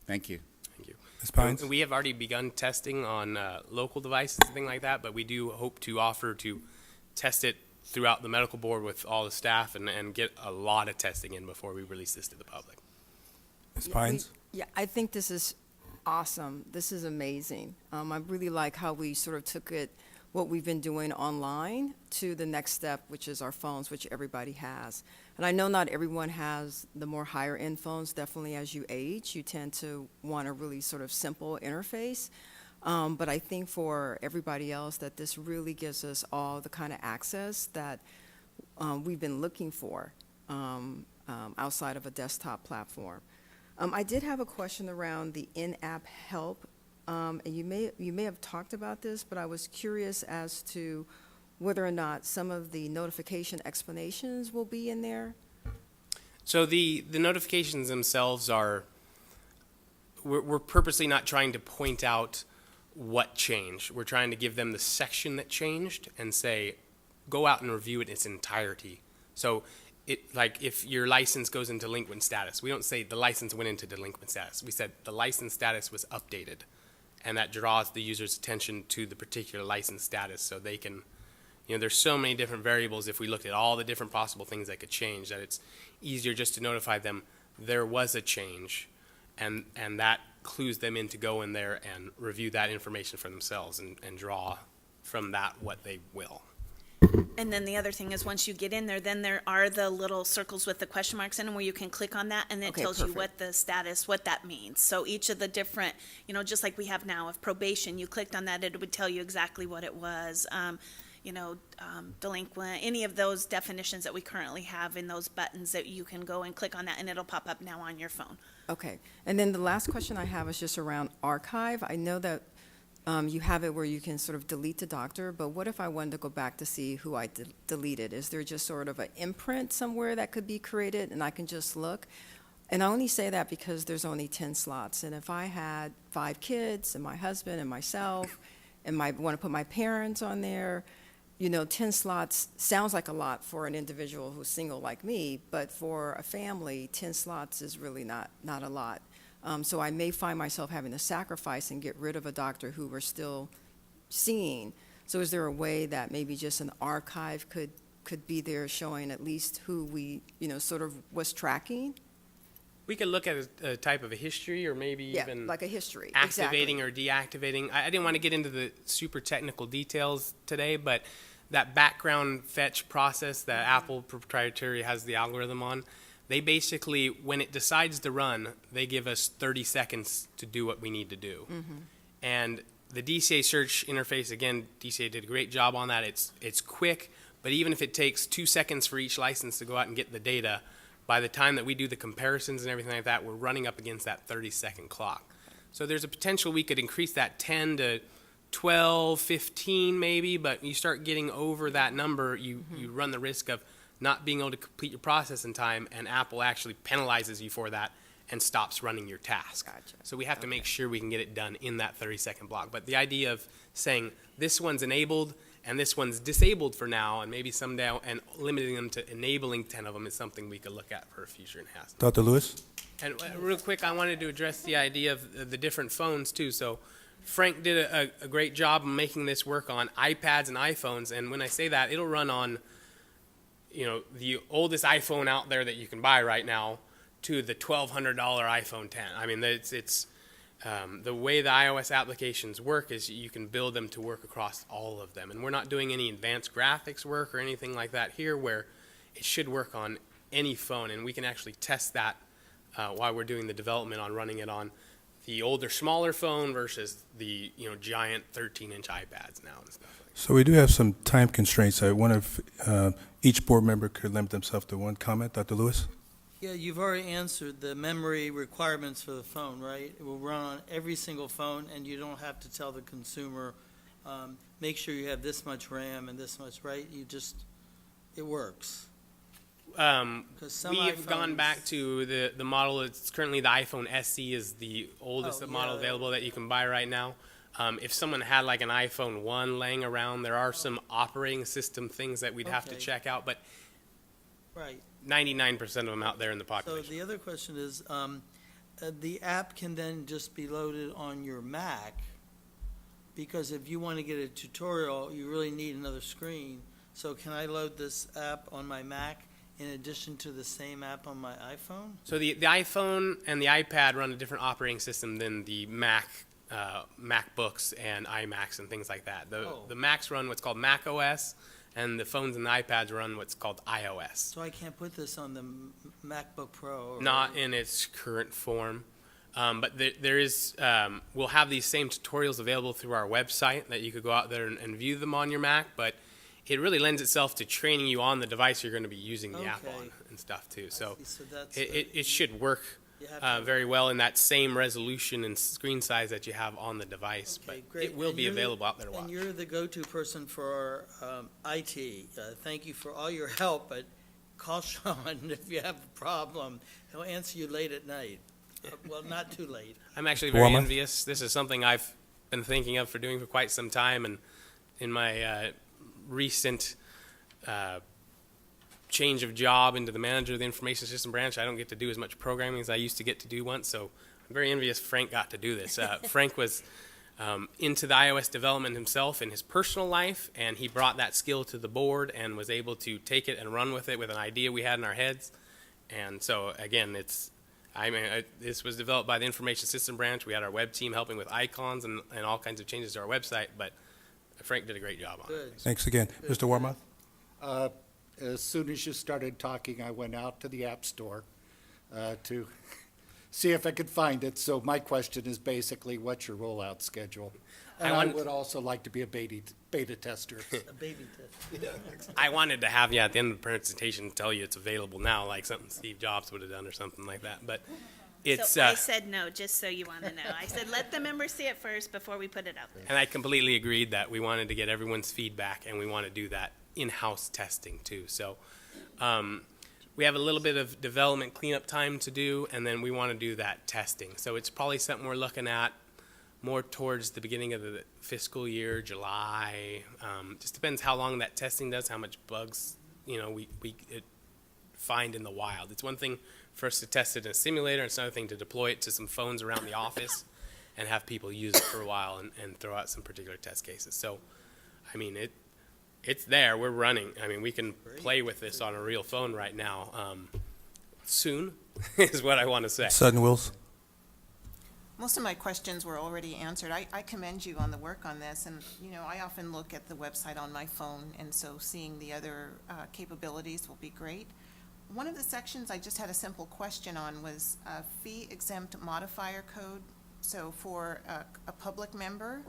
Thank you. Thank you. Ms. Pines? We have already begun testing on local devices and things like that, but we do hope to offer to test it throughout the medical board with all the staff and get a lot of testing in before we release this to the public. Ms. Pines? Yeah, I think this is awesome. This is amazing. I really like how we sort of took it, what we've been doing online, to the next step, which is our phones, which everybody has. And I know not everyone has the more higher end phones. Definitely as you age, you tend to want a really sort of simple interface. But I think for everybody else that this really gives us all the kind of access that we've been looking for outside of a desktop platform. I did have a question around the in-app help. And you may have talked about this, but I was curious as to whether or not some of the notification explanations will be in there. So the notifications themselves are, we're purposely not trying to point out what changed. We're trying to give them the section that changed and say, go out and review it in its entirety. So like if your license goes into delinquent status, we don't say the license went into delinquent status. We said the license status was updated. And that draws the user's attention to the particular license status so they can, there's so many different variables if we looked at all the different possible things that could change that it's easier just to notify them there was a change, and that clues them in to go in there and review that information for themselves and draw from that what they will. And then the other thing is once you get in there, then there are the little circles with the question marks in them where you can click on that and it Okay, tells you perfect. what the status, what that means. So each of the different, just like we have now of probation, you clicked on that, it would tell you exactly what it was. Delinquent, any of those definitions that we currently have in those buttons that you can go and click on that and it'll pop up now on your phone. Okay. And then the last question I have is just around archive. I know that you have it where you can sort of delete the doctor, but what if I wanted to go back to see who I deleted? Is there just sort of an imprint somewhere that could be created and I can just look? And I only say that because there's only 10 slots. And if I had 5 kids and my husband and myself and want to put my parents on there, 10 slots sounds like a lot for an individual who's single like me, but for a family, 10 slots is really not a lot. So I may find myself having to sacrifice and get rid of a doctor who we're still seeing. So is there a way that maybe just an archive could be there showing at least who we, sort of was tracking? We could look at a type of a history or maybe Yeah, even like a history. activating Exactly. or deactivating. I didn't want to get into the super technical details today, but that background fetch process that Apple proprietary has the algorithm on, they basically, when it decides to run, they give us 30 seconds to do what we need to do. Mm-hmm. And the DCA search interface, again, DCA did a great job on that. It's quick, but even if it takes 2 seconds for each license to go out and get the data, by the time that we do the comparisons and everything like that, we're running up against that 30-second clock. So there's a potential we could increase that 10 to 12, 15 maybe, but you start getting over that number, you run the risk of not being able to complete your process in time, and Apple actually penalizes you for that and stops running your task. Gotcha. So we have to make sure we can get it done in that 30-second block. But the idea of saying this one's enabled and this one's disabled for now, and maybe someday, and limiting them to enabling 10 of them is something we could look at for a future enhancement. Dr. Lewis? And real quick, I wanted to address the idea of the different phones too. So Frank did a great job of making this work on iPads and iPhones. And when I say that, it'll run on, the oldest iPhone out there that you can buy right now to the $1,200 iPhone 10. I mean, it's the way the iOS applications work is you can build them to work across all of them. And we're not doing any advanced graphics work or anything like that here, where it should work on any phone. And we can actually test that while we're doing the development on running it on the older, smaller phone versus the giant 13-inch iPads now and stuff like that. So we do have some time constraints. I wonder if each board member could limit themselves to one comment. Dr. Lewis? Yeah, you've already answered the memory requirements for the phone, right? It will run on every single phone, and you don't have to tell the consumer, make sure you have this much RAM and this much, right? It works. 'Cause some We have gone iPhones- back to the model. It's currently the iPhone SE is the oldest Oh, model yeah. available that you can buy right now. If someone had like an iPhone 1 laying around, there are some operating system things that we'd have to Okay. check out. But Right. 99% of them out there in the So population. the other question is, the app can then just be loaded on your Mac, because if you want to get a tutorial, you really need another screen. So can I load this app on my Mac in addition to the same app on my iPhone? So the iPhone and the iPad run a different operating system than the MacBooks and iMacs and things like that. The Macs run what's called Mac OS, and the phones and the iPads run what's called iOS. So I can't put this on the MacBook Pro? Or Not in its current form. But there is, we'll have these same tutorials available through our website that you could go out there and view them on your Mac, but it really lends itself to training you on the device you're going to be using the app Okay. on and stuff too. So So that's it should work you have to- very well in that same resolution and screen size that you have on the device, Okay, but great. it will And be you're- available out there to watch. And you're the go-to person for IT. Thank you for all your help, but call Sean if you have a problem. He'll answer you late at night. Well, not too late. I'm actually very Warmer? envious. This is something I've been thinking of for doing for quite some time, and in my recent change of job into the manager of the information system branch, I don't get to do as much programming as I used to get to do once, so I'm very envious Frank got to do this. Frank was into the iOS development himself in his personal life, and he brought that skill to the board and was able to take it and run with it with an idea we had in our heads. And so, again, this was developed by the information system branch. We had our web team helping with icons and all kinds of changes to our website, but Frank did a great job on it. Good. Thanks again. Mr. Warmoth? As soon as you started talking, I went out to the App Store to see if I could find it. So my question is basically, what's your rollout schedule? And I would also like to be a beta tester. A baby test. I wanted to have you at the end of the presentation tell you it's available now, like something Steve Jobs would have done or something like that, but it's, So I said no, just so you want to know. I said, let the members see it first before we put it out there. and I completely agreed that we wanted to get everyone's feedback, and we want to do that in-house testing too. So we have a little bit of development cleanup time to do, and then we want to do that testing. So it's probably something we're looking at more towards the beginning of the fiscal year, July. Just depends how long that testing does, how much bugs we find in the wild. It's one thing for us to test it in a simulator, it's another thing to deploy it to some phones around the office and have people use it for a while and throw out some particular test cases. So, I mean, it's there. We're running. I mean, we can play with this on a real phone right now. Soon is what I want to say. Sutton Wills? Most of my questions were already answered. I commend you on the work on this, and, I often look at the website on my phone, and so seeing the other capabilities will be great. One of the sections I just had a simple question on was fee exempt modifier code. So for a public member,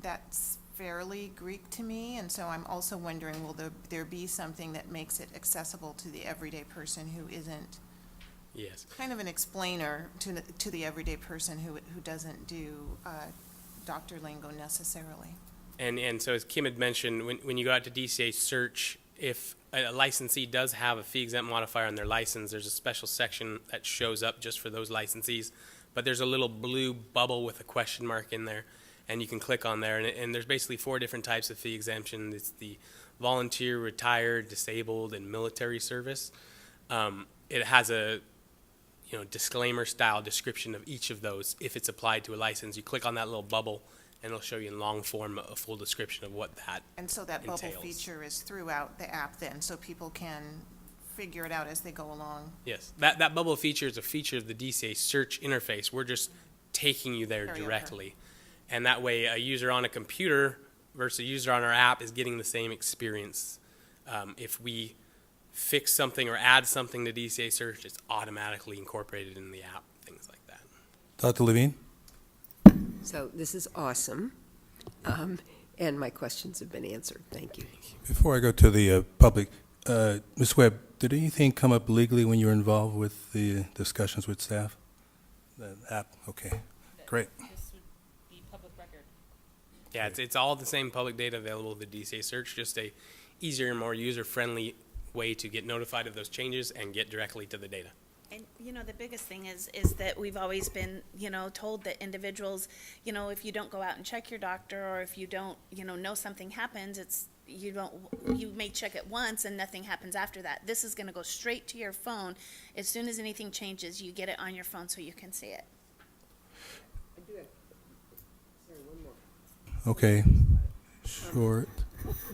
that's fairly Greek to me, and so I'm also wondering, will there be something that makes it accessible to the everyday person who isn't Yes. kind of an explainer to the everyday person who doesn't do doctor lingo necessarily? And so as Kim had mentioned, when you go out to DCA Search, if a licensee does have a fee exempt modifier on their license, there's a special section that shows up just for those licensees. But there's a little blue bubble with a question mark in there, and you can click on there. And there's basically 4 different types of fee exemption. It's the volunteer, retired, disabled, and military service. It has a disclaimer style description of each of those if it's applied to a license. You click on that little bubble, and it'll show you in long form a full description of what that And so that bubble entails. feature is throughout the app then, so people can figure it out as they go along? Yes, that bubble feature is a feature of the DCA Search interface. We're just taking you there Carry over. directly. And that way, a user on a computer versus a user on our app is getting the same experience. If we fix something or add something to DCA Search, it's automatically incorporated in the app, things like that. Dr. Levine? So this is awesome, and my questions have been answered. Thank you. Before I go to the public, Ms. Webb, did anything come up legally when you were involved with the discussions with staff? The app, okay, great. This would be public record. Yeah, it's all the same public data available to the DCA Search, just a easier and more user-friendly way to get notified of those changes and get directly to the data. And, the biggest thing is that we've always been, told that individuals, if you don't go out and check your doctor, or if you don't, know something happens, you may check it once and nothing happens after that. This is gonna go straight to your phone. As soon as anything changes, you get it on your phone so you can see it. Okay, sure.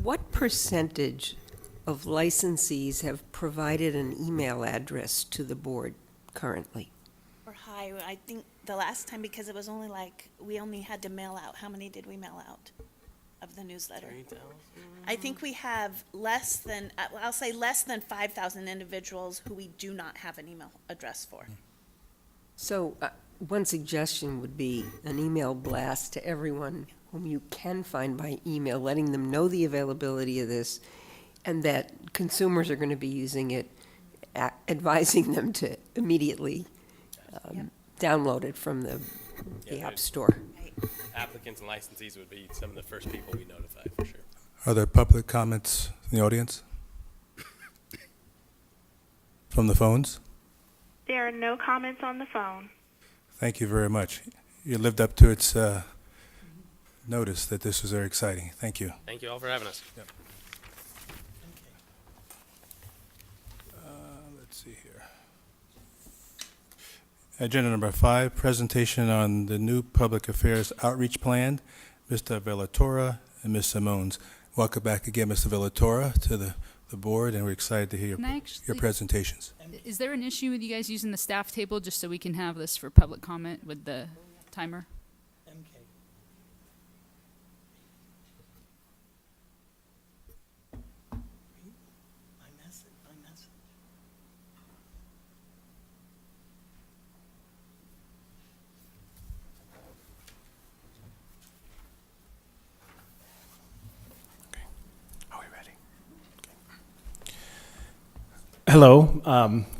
What percentage of licensees have provided an email address to the board currently? Or high, I think the last time, because it was only like, we only had to mail out, how many did we mail out of the newsletter? 3,000? I think we have less than, I'll say less than 5,000 individuals who we do not have an email address for. So one suggestion would be an email blast to everyone whom you can find by email, letting them know the availability of this and that consumers are going to be using it, advising them to immediately download it from the Yeah, App Store. Applicants and licensees would be some of the first people we notify, for sure. Are there public comments in the audience? From the phones? There are no comments on the phone. Thank you very much. You lived up to its notice that this was very exciting. Thank you. Thank you all for having us. Let's see here. Agenda number 5, presentation on the new public affairs outreach plan. Mr. Villatora and Ms. Simones. Welcome back again, Mr. Villatora, to the board, and we're excited to hear Can I your actually, presentations. is there an issue with you guys using the staff table just so we can have this for public comment with the timer? MK. My message. Are we ready? Hello.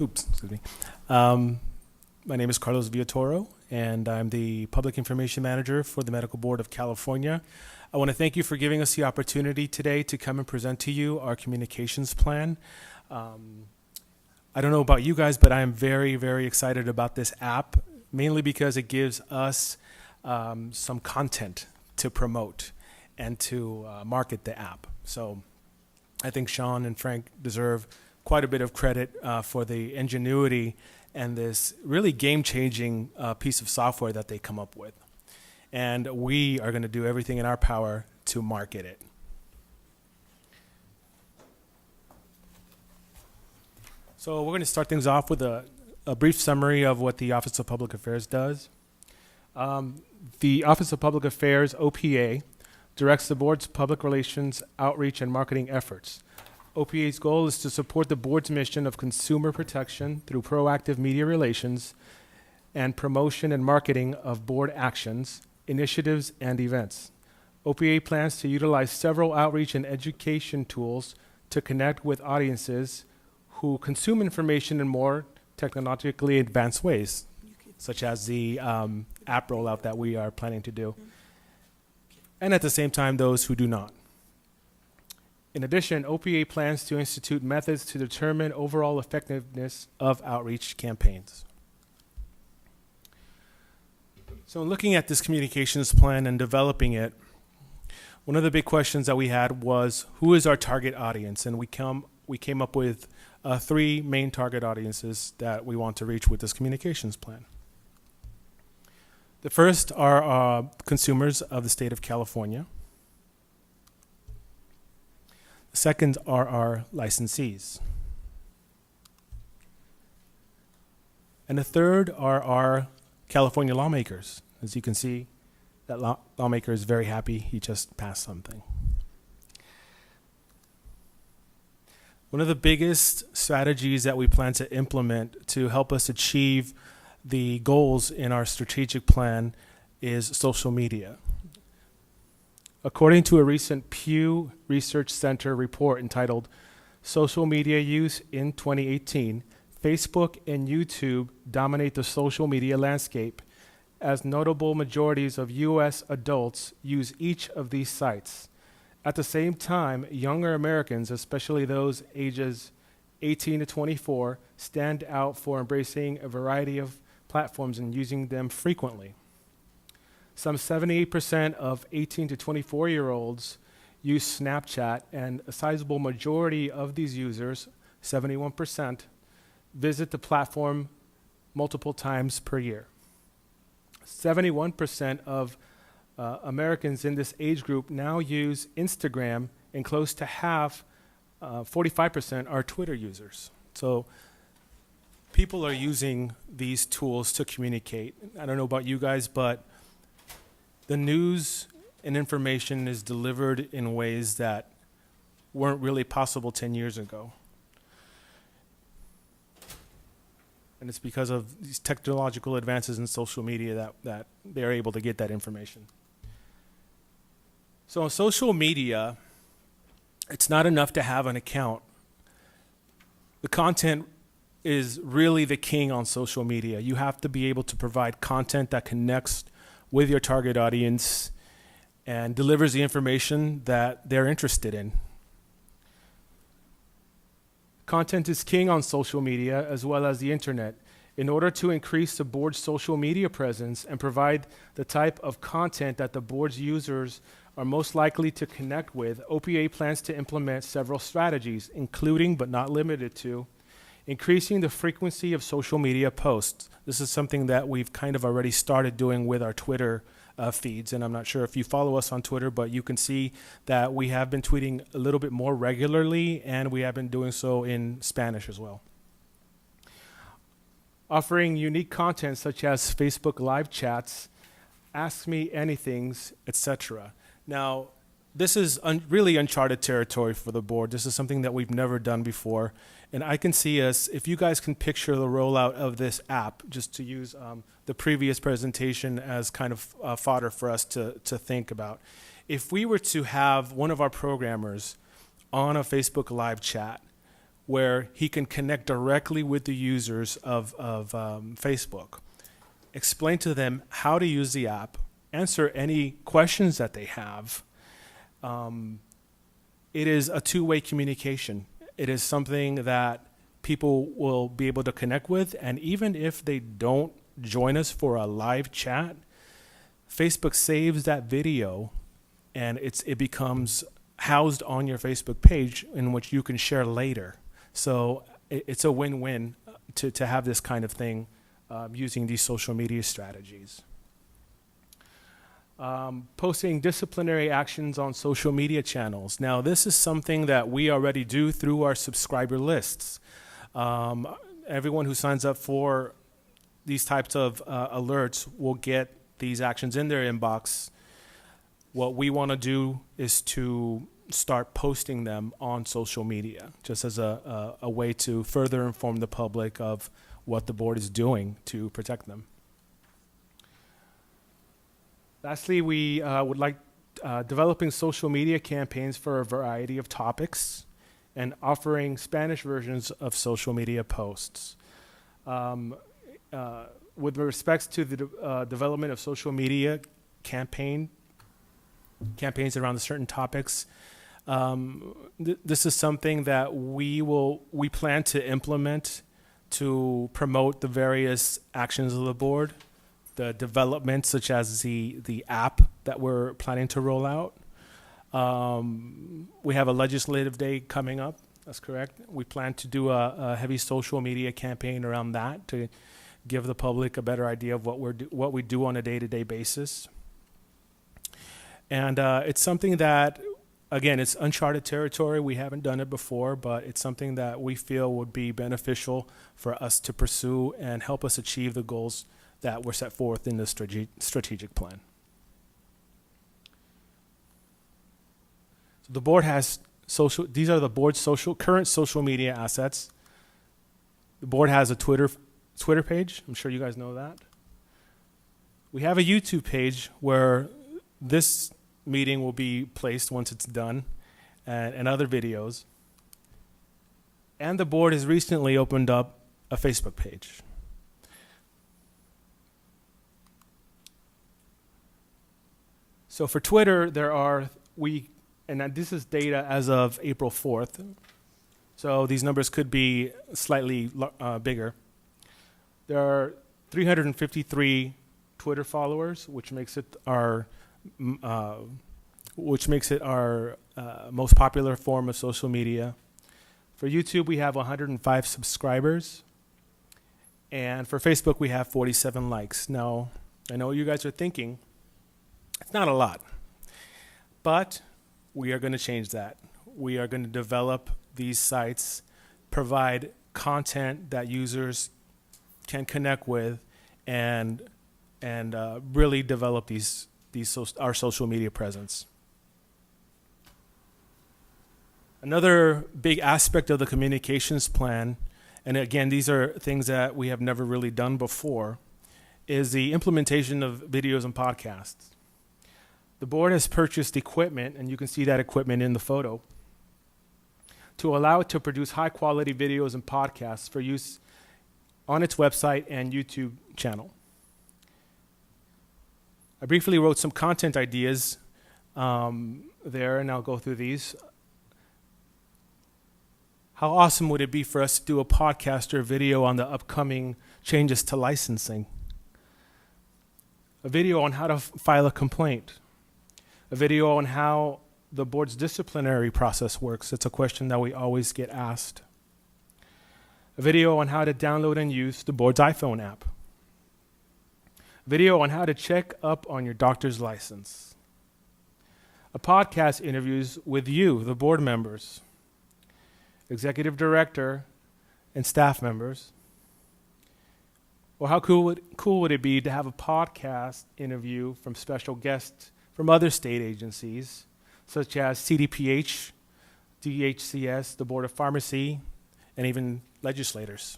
Excuse me. My name is Carlos Villatoro, and I'm the Public Information Manager for the Medical Board of California. I want to thank you for giving us the opportunity today to come and present to you our communications plan. I don't know about you guys, but I am very, very excited about this app, mainly because it gives us some content to promote and to market the app. So I think Sean and Frank deserve quite a bit of credit for the ingenuity and this really game-changing piece of software that they come up with. And we are going to do everything in our power to market it. So we're going to start things off with a brief summary of what the Office of Public Affairs does. The Office of Public Affairs, OPA, directs the board's public relations, outreach, and marketing efforts. OPA's goal is to support the board's mission of consumer protection through proactive media relations and promotion and marketing of board actions, initiatives, and events. OPA plans to utilize several outreach and education tools to connect with audiences who consume information in more technologically advanced ways, such as the app rollout that we are planning to do, and at the same time, those who do not. In addition, OPA plans to institute methods to determine overall effectiveness of outreach campaigns. So in looking at this communications plan and developing it, one of the big questions that we had was, who is our target audience? And we came up with 3 main target audiences that we want to reach with this communications plan. The first are consumers of the state of California. The second are our licensees. And the third are our California lawmakers. As you can see, that lawmaker is very happy he just passed something. One of the biggest strategies that we plan to implement to help us achieve the goals in our strategic plan is social media. According to a recent Pew Research Center report entitled Social Media Use in 2018, Facebook and YouTube dominate the social media landscape, as notable majorities of U.S. adults use each of these sites. At the same time, younger Americans, especially those ages 18 to 24, stand out for embracing a variety of platforms and using them frequently. Some 78% of 18 to 24-year-olds use Snapchat, and a sizable majority of these users, 71%, visit the platform multiple times per year. 71% of Americans in this age group now use Instagram, and close to half, 45%, are Twitter users. So people are using these tools to communicate. I don't know about you guys, but the news and information is delivered in ways that weren't really possible 10 years ago. And it's because of these technological advances in social media that they're able to get that information. So on social media, it's not enough to have an account. The content is really the king on social media. You have to be able to provide content that connects with your target audience and delivers the information that they're interested in. Content is king on social media as well as the internet. In order to increase the board's social media presence and provide the type of content that the board's users are most likely to connect with, OPA plans to implement several strategies, including but not limited to increasing the frequency of social media posts. This is something that we've kind of already started doing with our Twitter feeds, and I'm not sure if you follow us on Twitter, but you can see that we have been tweeting a little bit more regularly, and we have been doing so in Spanish as well. Offering unique content such as Facebook live chats, Ask Me Anythings, etc. Now, this is really uncharted territory for the board. This is something that we've never done before. And I can see us, if you guys can picture the rollout of this app, just to use the previous presentation as kind of fodder for us to think about. If we were to have one of our programmers on a Facebook live chat where he can connect directly with the users of Facebook, explain to them how to use the app, answer any questions that they have, it is a two-way communication. It is something that people will be able to connect with, and even if they don't join us for a live chat, Facebook saves that video, and it becomes housed on your Facebook page in which you can share later. So it's a win-win to have this kind of thing using these social media strategies. Posting disciplinary actions on social media channels. Now, this is something that we already do through our subscriber lists. Everyone who signs up for these types of alerts will get these actions in their inbox. What we want to do is to start posting them on social media, just as a way to further inform the public of what the board is doing to protect them. Lastly, we would like developing social media campaigns for a variety of topics and offering Spanish versions of social media posts. With respects to the development of social media campaigns around certain topics, this is something that we plan to implement to promote the various actions of the board. The developments such as the app that we're planning to roll out. We have a legislative day coming up, that's correct. We plan to do a heavy social media campaign around that to give the public a better idea of what we do on a day-to-day basis. And it's something that, again, it's uncharted territory. We haven't done it before, but it's something that we feel would be beneficial for us to pursue and help us achieve the goals that were set forth in the strategic plan. So the board has these are the board's current social media assets. The board has a Twitter page. I'm sure you guys know that. We have a YouTube page where this meeting will be placed once it's done, and other videos. And the board has recently opened up a Facebook page. So for Twitter, and this is data as of April 4th, so these numbers could be slightly bigger. There are 353 Twitter followers, which makes it our most popular form of social media. For YouTube, we have 105 subscribers. And for Facebook, we have 47 likes. Now, I know what you guys are thinking. It's not a lot. But we are going to change that. We are going to develop these sites, provide content that users can connect with, and really develop our social media presence. Another big aspect of the communications plan, and again, these are things that we have never really done before, is the implementation of videos and podcasts. The board has purchased equipment, and you can see that equipment in the photo, to allow it to produce high-quality videos and podcasts for use on its website and YouTube channel. I briefly wrote some content ideas there, and I'll go through these. How awesome would it be for us to do a podcast or a video on the upcoming changes to licensing? A video on how to file a complaint. A video on how the board's disciplinary process works. It's a question that we always get asked. A video on how to download and use the board's iPhone app. A video on how to check up on your doctor's license. A podcast interviews with you, the board members, executive director, and staff members. Or how cool would it be to have a podcast interview from special guests from other state agencies, such as CDPH, DHCS, the Board of Pharmacy, and even legislators.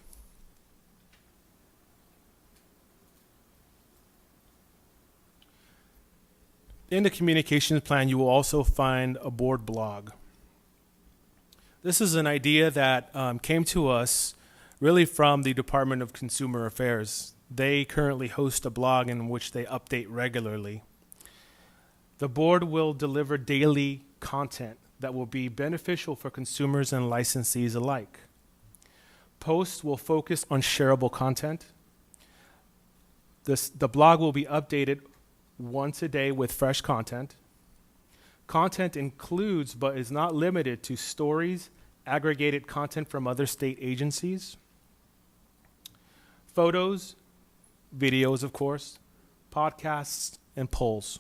In the communications plan, you will also find a board blog. This is an idea that came to us really from the Department of Consumer Affairs. They currently host a blog in which they update regularly. The board will deliver daily content that will be beneficial for consumers and licensees alike. Posts will focus on shareable content. The blog will be updated once a day with fresh content. Content includes, but is not limited to, stories, aggregated content from other state agencies, photos, videos, of course, podcasts, and polls.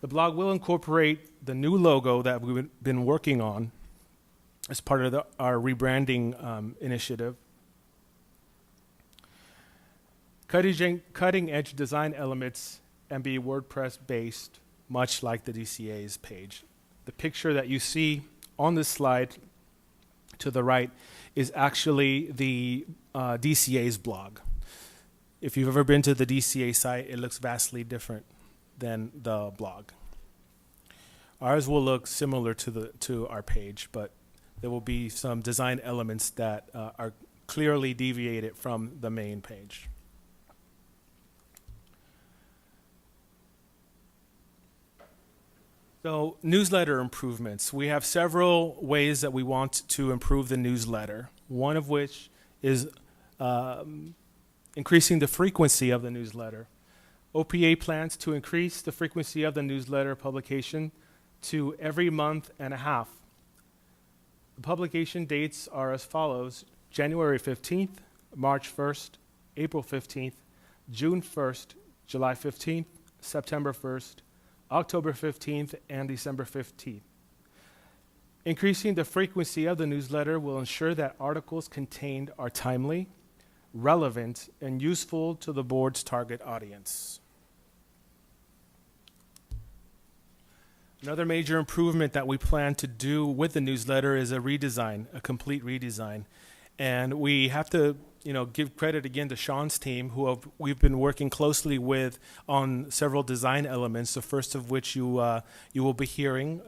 The blog will incorporate the new logo that we've been working on as part of our rebranding initiative. Cutting edge design elements and be WordPress based, much like the DCA's page. The picture that you see on this slide to the right is actually the DCA's blog. If you've ever been to the DCA site, it looks vastly different than the blog. Ours will look similar to our page, but there will be some design elements that are clearly deviated from the main page. So, newsletter improvements. We have several ways that we want to improve the newsletter, one of which is increasing the frequency of the newsletter. OPA plans to increase the frequency of the newsletter publication to every month and a half. The publication dates are as follows: January 15th, March 1st, April 15th, June 1st, July 15th, September 1st, October 15th, and December 15th. Increasing the frequency of the newsletter will ensure that articles contained are timely, relevant, and useful to the board's target audience. Another major improvement that we plan to do with the newsletter is a redesign, a complete redesign. And we have to give credit again to Sean's team, who we've been working closely with on several design elements. The first of which you will be hearing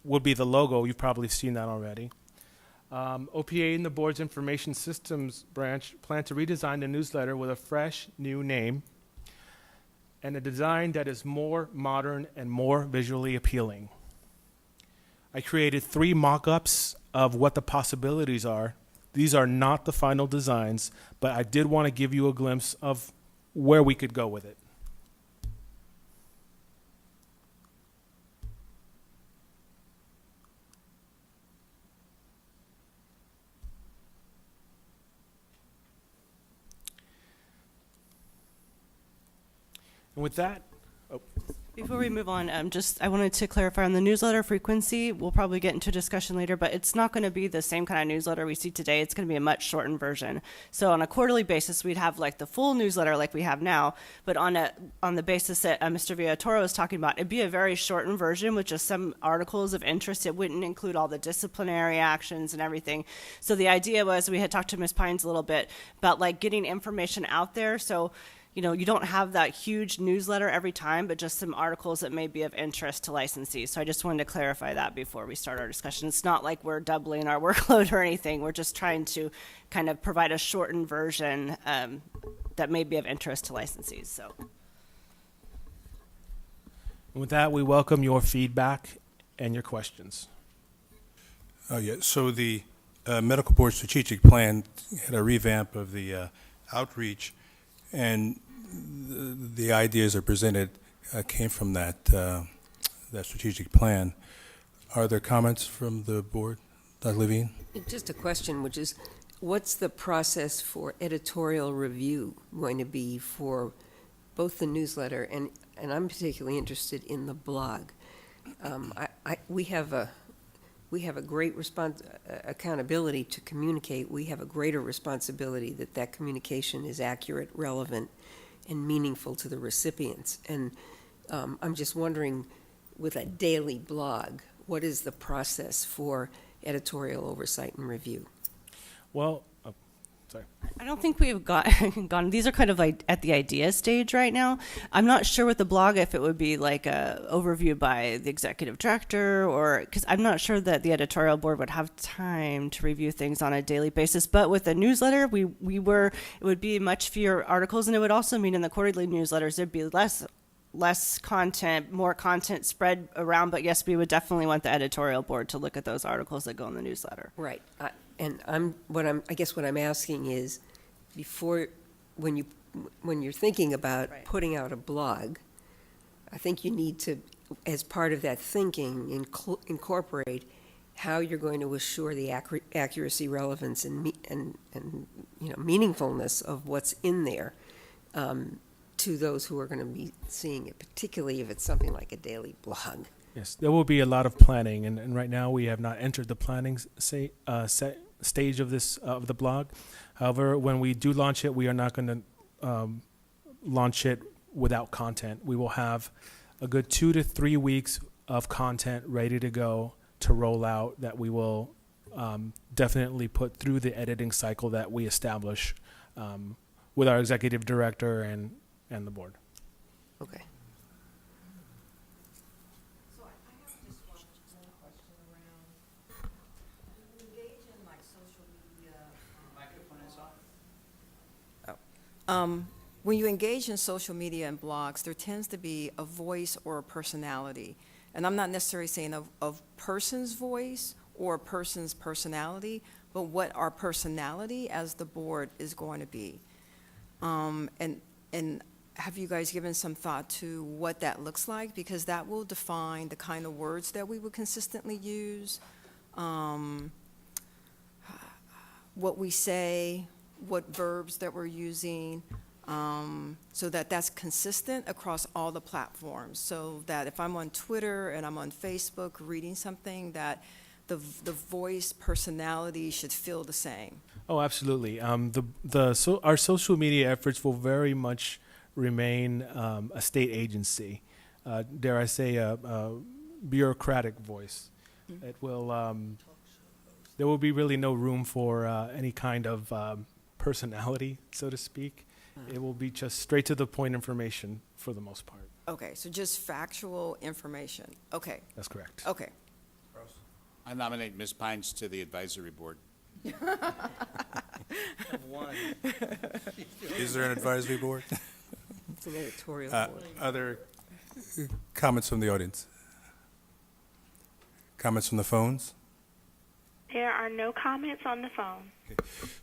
would be the logo. You've probably seen that already. OPA and the board's information systems branch plan to redesign the newsletter with a fresh new name and a design that is more modern and more visually appealing. I created 3 mock-ups of what the possibilities are. These are not the final designs, but I did want to give you a glimpse of where we could go with it. And with that, Before we move on, I wanted to clarify on the newsletter frequency. We'll probably get into discussion later, but it's not going to be the same kind of newsletter we see today. It's going to be a much shortened version. So on a quarterly basis, we'd have like the full newsletter like we have now, but on the basis that Mr. Villatoro was talking about, it'd be a very shortened version with just some articles of interest. It wouldn't include all the disciplinary actions and everything. So the idea was, we had talked to Ms. Pines a little bit about like getting information out there. So you don't have that huge newsletter every time, but just some articles that may be of interest to licensees. So I just wanted to clarify that before we start our discussion. It's not like we're doubling our workload or anything. We're just trying to kind of provide a shortened version that may be of interest to licensees. So, and with that, we welcome your feedback and your questions. Oh, yeah. So the medical board strategic plan had a revamp of the outreach, and the ideas that presented came from that strategic plan. Are there comments from the board? Dr. Levine? Just a question, which is, what's the process for editorial review going to be for both the newsletter and I'm particularly interested in the blog? We have a great accountability to communicate. We have a greater responsibility that communication is accurate, relevant, and meaningful to the recipients. And I'm just wondering, with a daily blog, what is the process for editorial oversight and review? Well, sorry. I don't think we've gone. These are kind of like at the idea stage right now. I'm not sure with the blog if it would be like a overview by the executive director, or because I'm not sure that the editorial board would have time to review things on a daily basis. But with the newsletter, it would be much fewer articles, and it would also mean in the quarterly newsletters there'd be less content, more content spread around. But yes, we would definitely want the editorial board to look at those articles that go in the newsletter. Right. And I guess what I'm asking is, when you're thinking about putting out a blog, I think you need to, as part of that thinking, incorporate how you're going to assure the accuracy, relevance, and meaningfulness of what's in there to those who are going to be seeing it, particularly if it's something like a daily blog. Yes, there will be a lot of planning, and right now we have not entered the planning stage of the blog. However, when we do launch it, we are not going to launch it without content. We will have a good 2 to 3 weeks of content ready to go to roll out that we will definitely put through the editing cycle that we establish with our executive director and the board. Okay. When you engage in social media and blogs, there tends to be a voice or a personality. And I'm not necessarily saying of person's voice or a person's personality, but what our personality as the board is going to be. And have you guys given some thought to what that looks like? Because that will define the kind of words that we would consistently use, what we say, what verbs that we're using, so that that's consistent across all the platforms. So that if I'm on Twitter and I'm on Facebook reading something, that the voice personality should feel the same. Oh, absolutely. Our social media efforts will very much remain a state agency. Dare I say a bureaucratic voice. Mm-hmm. It will. There will be really no room for any kind of personality, so to speak. It will be just straight to the point information for the most part. Okay, so just factual information. Okay. That's correct. Okay. I nominate Ms. Pines to the advisory board. One. Is there an advisory board? It's an editorial board. Other comments from the audience? Comments from the phones? There are no comments on the phone.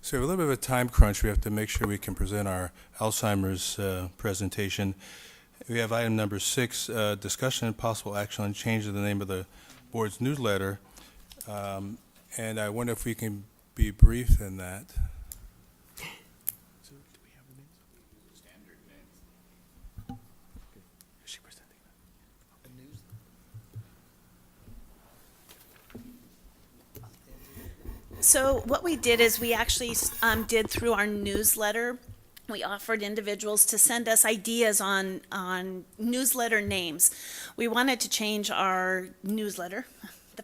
So we have a little bit of a time crunch. We have to make sure we can present our Alzheimer's presentation. We have item number 6, discussion and possible action on change of the name of the board's newsletter. And I wonder if we can be brief in that. So what we did is we actually did through our newsletter, we offered individuals to send us ideas on newsletter names. We wanted to change our newsletter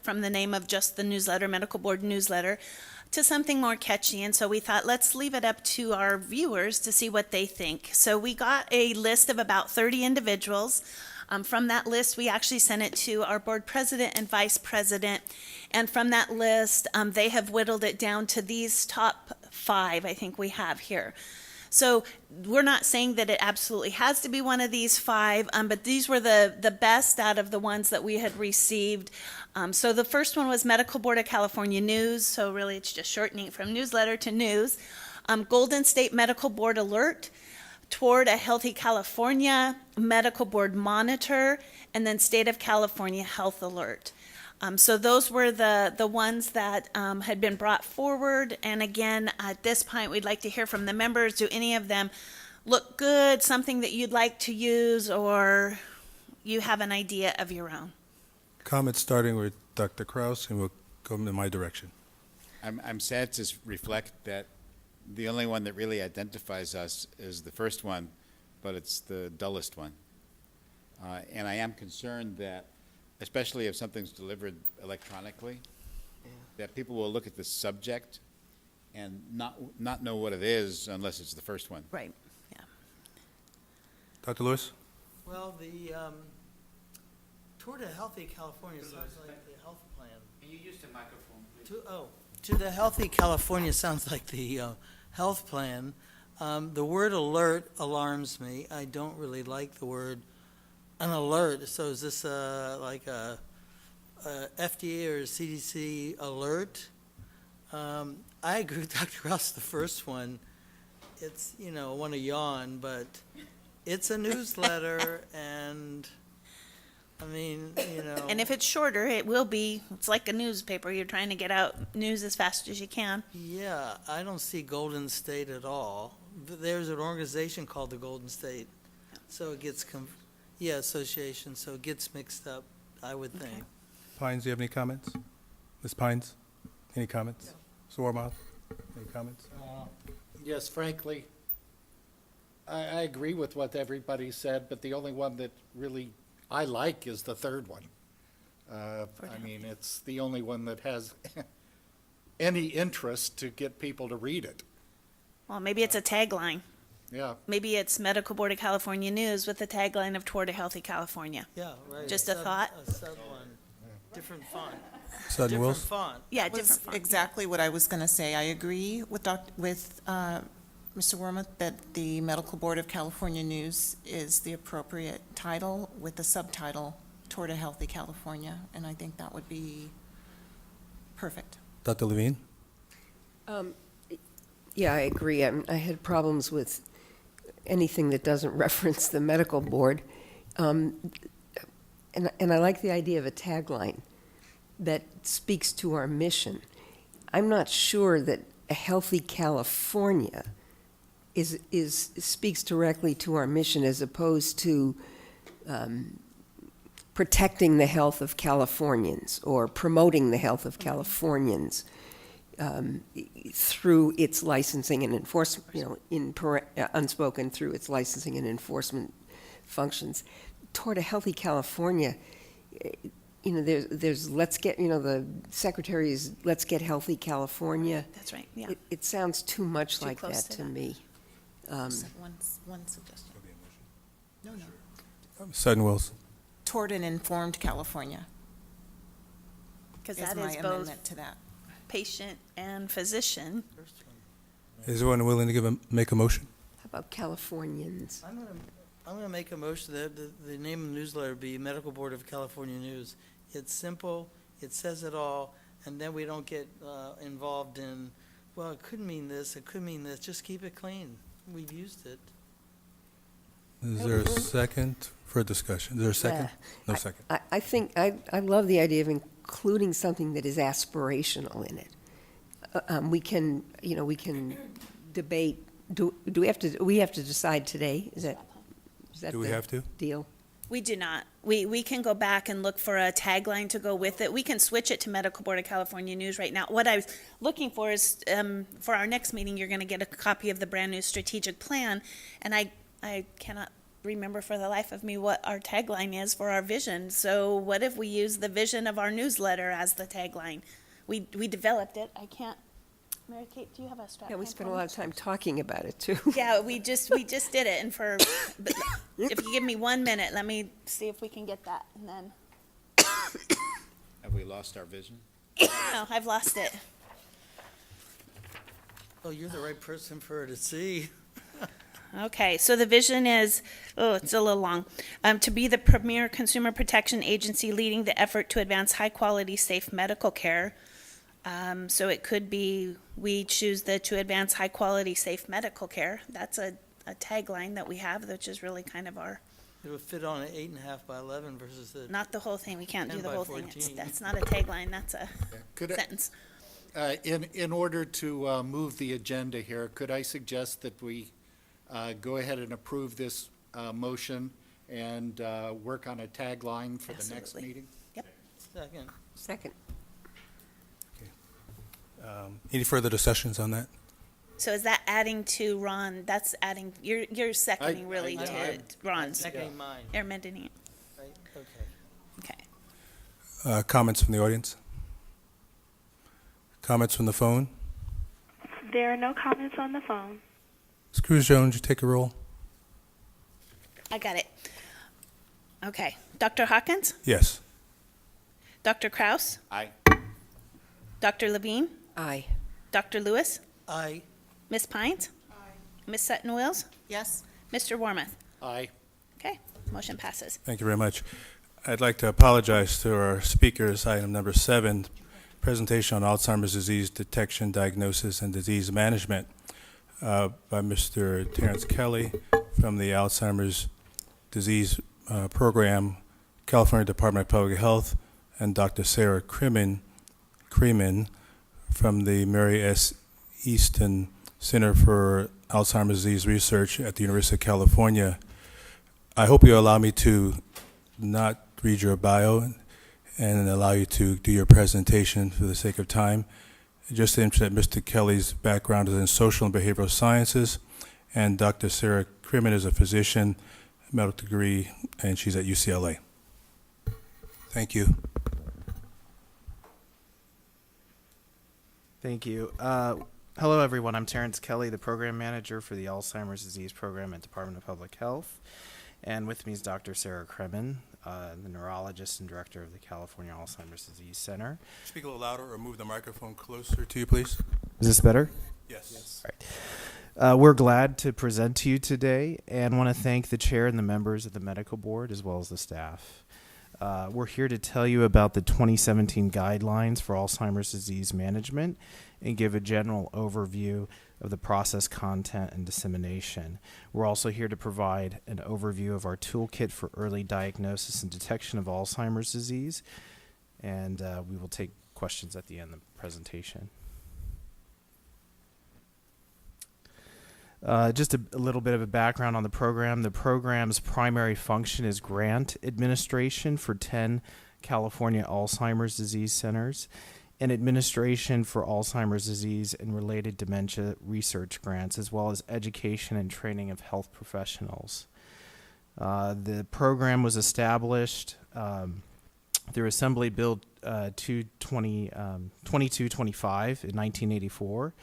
from the name of just the newsletter, Medical Board Newsletter, to something more catchy. And so we thought, let's leave it up to our viewers to see what they think. So we got a list of about 30 individuals. From that list, we actually sent it to our board president and vice president. And from that list, they have whittled it down to these top 5 I think we have here. So we're not saying that it absolutely has to be one of these 5, but these were the best out of the ones that we had received. So the first one was Medical Board of California News. So really it's just shortening from newsletter to news. Golden State Medical Board Alert, Toward a Healthy California, Medical Board Monitor, and then State of California Health Alert. So those were the ones that had been brought forward. And again, at this point, we'd like to hear from the members. Do any of them look good, something that you'd like to use, or you have an idea of your own? Comments starting with Dr. Kraus, and we'll go in my direction. I'm sad to reflect that the only one that really identifies us is the first one, but it's the dullest one. And I am concerned that, especially if something's delivered electronically, that people will look at the subject and not know what it is unless it's the first one. Right, yeah. Dr. Lewis? Well, the Toward a Healthy California sounds like the health plan. Can you use the microphone, please? To the Healthy California sounds like the health plan. The word alert alarms me. I don't really like the word an alert. So is this like a FDA or a CDC alert? I agree with Dr. Ross, the first one. It's, I want to yawn, but it's a newsletter, and I mean, And if it's shorter, it's like a newspaper. You're trying to get out news as fast as you can. Yeah, I don't see Golden State at all. There's an organization called the Golden State, so it gets, association, so it gets mixed up, I would think. Pines, do you have any comments? Ms. Pines, any comments? Mr. Warmoth, any comments? Yes, frankly, I agree with what everybody said, but the only one that really I like is the third one. I mean, it's the only one that has any interest to get people to read it. Well, maybe it's a tagline. Yeah. Maybe it's Medical Board of California News with the tagline of Toward a Healthy California. Yeah, right. Just a thought? A sub one, different font. Sutton Different Wills? font. Yeah, That was different font. exactly what I was going to say. I agree with Mr. Wormuth that the Medical Board of California News is the appropriate title with the subtitle Toward a Healthy California, and I think that would be perfect. Dr. Levine? Yeah, I agree. I had problems with anything that doesn't reference the medical board. And I like the idea of a tagline that speaks to our mission. I'm not sure that a healthy California speaks directly to our mission as opposed to protecting the health of Californians or promoting the health of Californians through its licensing and enforcement, unspoken through its licensing and enforcement functions. Toward a Healthy California, there's let's get, the secretary is let's get healthy California. That's right, yeah. It sounds too much Too like close that to to that. me. One suggestion. No. Sutton Wills? Toward an Informed California Because is that my is both amendment to that. patient and physician. Is everyone willing to make a motion? How about Californians? I'm gonna make a motion that the name of the newsletter be Medical Board of California News. It's simple, it says it all, and then we don't get involved in, well, it could mean this, it could mean this, just keep it clean. We've used it. Is there a second for discussion? Is there a second? Yeah. No second. I think, I love the idea of including something that is aspirational in it. We can debate, do we have to decide today? Is that Do we the have to? deal? We do not. We can go back and look for a tagline to go with it. We can switch it to Medical Board of California News right now. What I was looking for is, for our next meeting, you're going to get a copy of the brand-new strategic plan, and I cannot remember for the life of me what our tagline is for our vision. So what if we use the vision of our newsletter as the tagline? We developed it. I can't. Mary Kate, do you have a strap? Yeah, we line spent for a me? lot of time talking about it, too. Yeah, we just did it, and but if you give me 1 minute, let me see if we can get that, and then, Have we lost our vision? no, I've lost it. Oh, you're the right person for her to see. Okay, so the vision is, it's a little long, to be the premier consumer protection agency leading the effort to advance high-quality, safe medical care. So it could be, we choose to advance high-quality, safe medical care. That's a tagline that we have, which is really kind of our, It would fit on an 8.5 by 11 versus the. not the whole thing. We can't do 10 the by whole thing. 14. That's not a tagline, that's a Could I- sentence. In order to move the agenda here, could I suggest that we go ahead and approve this motion and work on a tagline for the next Absolutely. meeting? Second. Second. Any further discussions on that? So is that adding to Ron? That's adding, you're seconding really I- to I'm Ron's. Seconding mine, You're amending it. right? Okay. Okay. Comments from the audience? Comments from the phone? There are no comments on the phone. Ms. Cruz-Jones, you take a roll? I got it. Okay. Dr. Hawkins? Yes. Dr. Kraus? Aye. Dr. Levine? Aye. Dr. Lewis? Aye. Ms. Pines? Ms. Sutton-Wills? Yes? Mr. Wormuth? Aye. Okay, motion passes. Thank you very much. I'd like to apologize to our speakers, item number 7, presentation on Alzheimer's disease detection, diagnosis, and disease management by Mr. Terrence Kelly from the Alzheimer's Disease Program, California Department of Public Health, and Dr. Sarah Creeman from the Mary S. Easton Center for Alzheimer's Disease Research at the University of California. I hope you allow me to not read your bio and allow you to do your presentation for the sake of time. Just to mention that Mr. Kelly's background is in social and behavioral sciences, and Dr. Sarah Creeman is a physician, medical degree, and she's at UCLA. Thank you. Thank you. Hello, everyone. I'm Terrence Kelly, the Program Manager for the Alzheimer's Disease Program at Department of Public Health. And with me is Dr. Sarah Creeman, the Neurologist and Director of the California Alzheimer's Disease Center. Speak a little louder or move the microphone closer to you, please. Is this better? Yes. All right. We're glad to present to you today and want to thank the Chair and the members of the Medical Board as well as the staff. We're here to tell you about the 2017 guidelines for Alzheimer's disease management and give a general overview of the process, content, and dissemination. We're also here to provide an overview of our toolkit for early diagnosis and detection of Alzheimer's disease, and we will take questions at the end of the presentation. Just a little bit of a background on the program. The program's primary function is grant administration for 10 California Alzheimer's disease centers and administration for Alzheimer's disease and related dementia research grants, as well as education and training of health professionals. The program was established through Assembly Bill 2225 in 1984,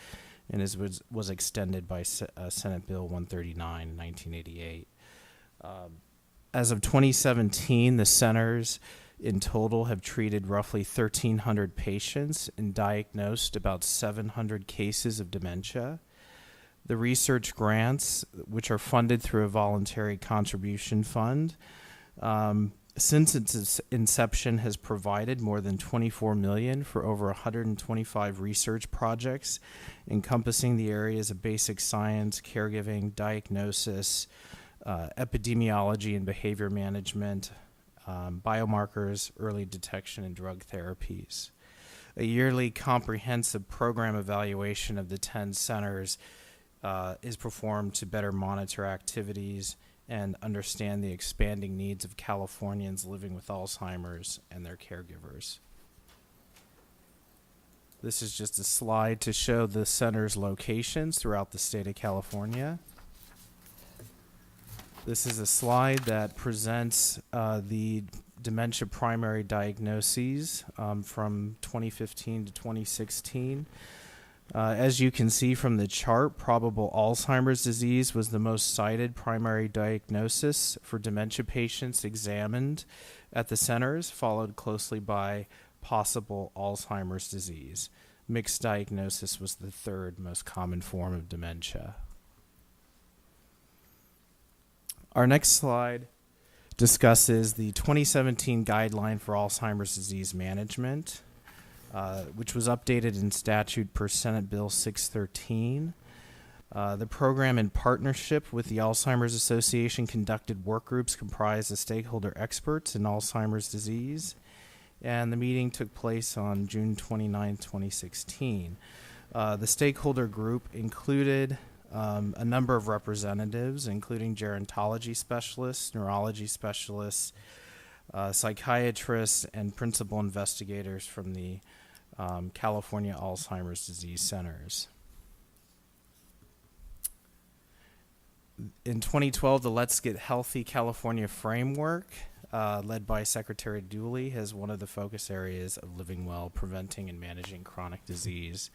and was extended by Senate Bill 139 in 1988. As of 2017, the centers in total have treated roughly 1,300 patients and diagnosed about 700 cases of dementia. The research grants, which are funded through a voluntary contribution fund, since its inception has provided more than $24 million for over 125 research projects encompassing the areas of basic science, caregiving, diagnosis, epidemiology and behavior management, biomarkers, early detection, and drug therapies. A yearly comprehensive program evaluation of the 10 centers is performed to better monitor activities and understand the expanding needs of Californians living with Alzheimer's and their caregivers. This is just a slide to show the center's locations throughout the state of California. This is a slide that presents the dementia primary diagnoses from 2015 to 2016. As you can see from the chart, probable Alzheimer's disease was the most cited primary diagnosis for dementia patients examined at the centers, followed closely by possible Alzheimer's disease. Mixed diagnosis was the third most common form of dementia. Our next slide discusses the 2017 guideline for Alzheimer's disease management, which was updated in statute per Senate Bill 613. The program, in partnership with the Alzheimer's Association, conducted work groups comprised of stakeholder experts in Alzheimer's disease, and the meeting took place on June 29, 2016. The stakeholder group included a number of representatives, including gerontology specialists, neurology specialists, psychiatrists, and principal investigators from the California Alzheimer's Disease Centers. In 2012, the Let's Get Healthy California framework, led by Secretary Dooley, has one of the focus areas of living well, preventing and managing chronic disease.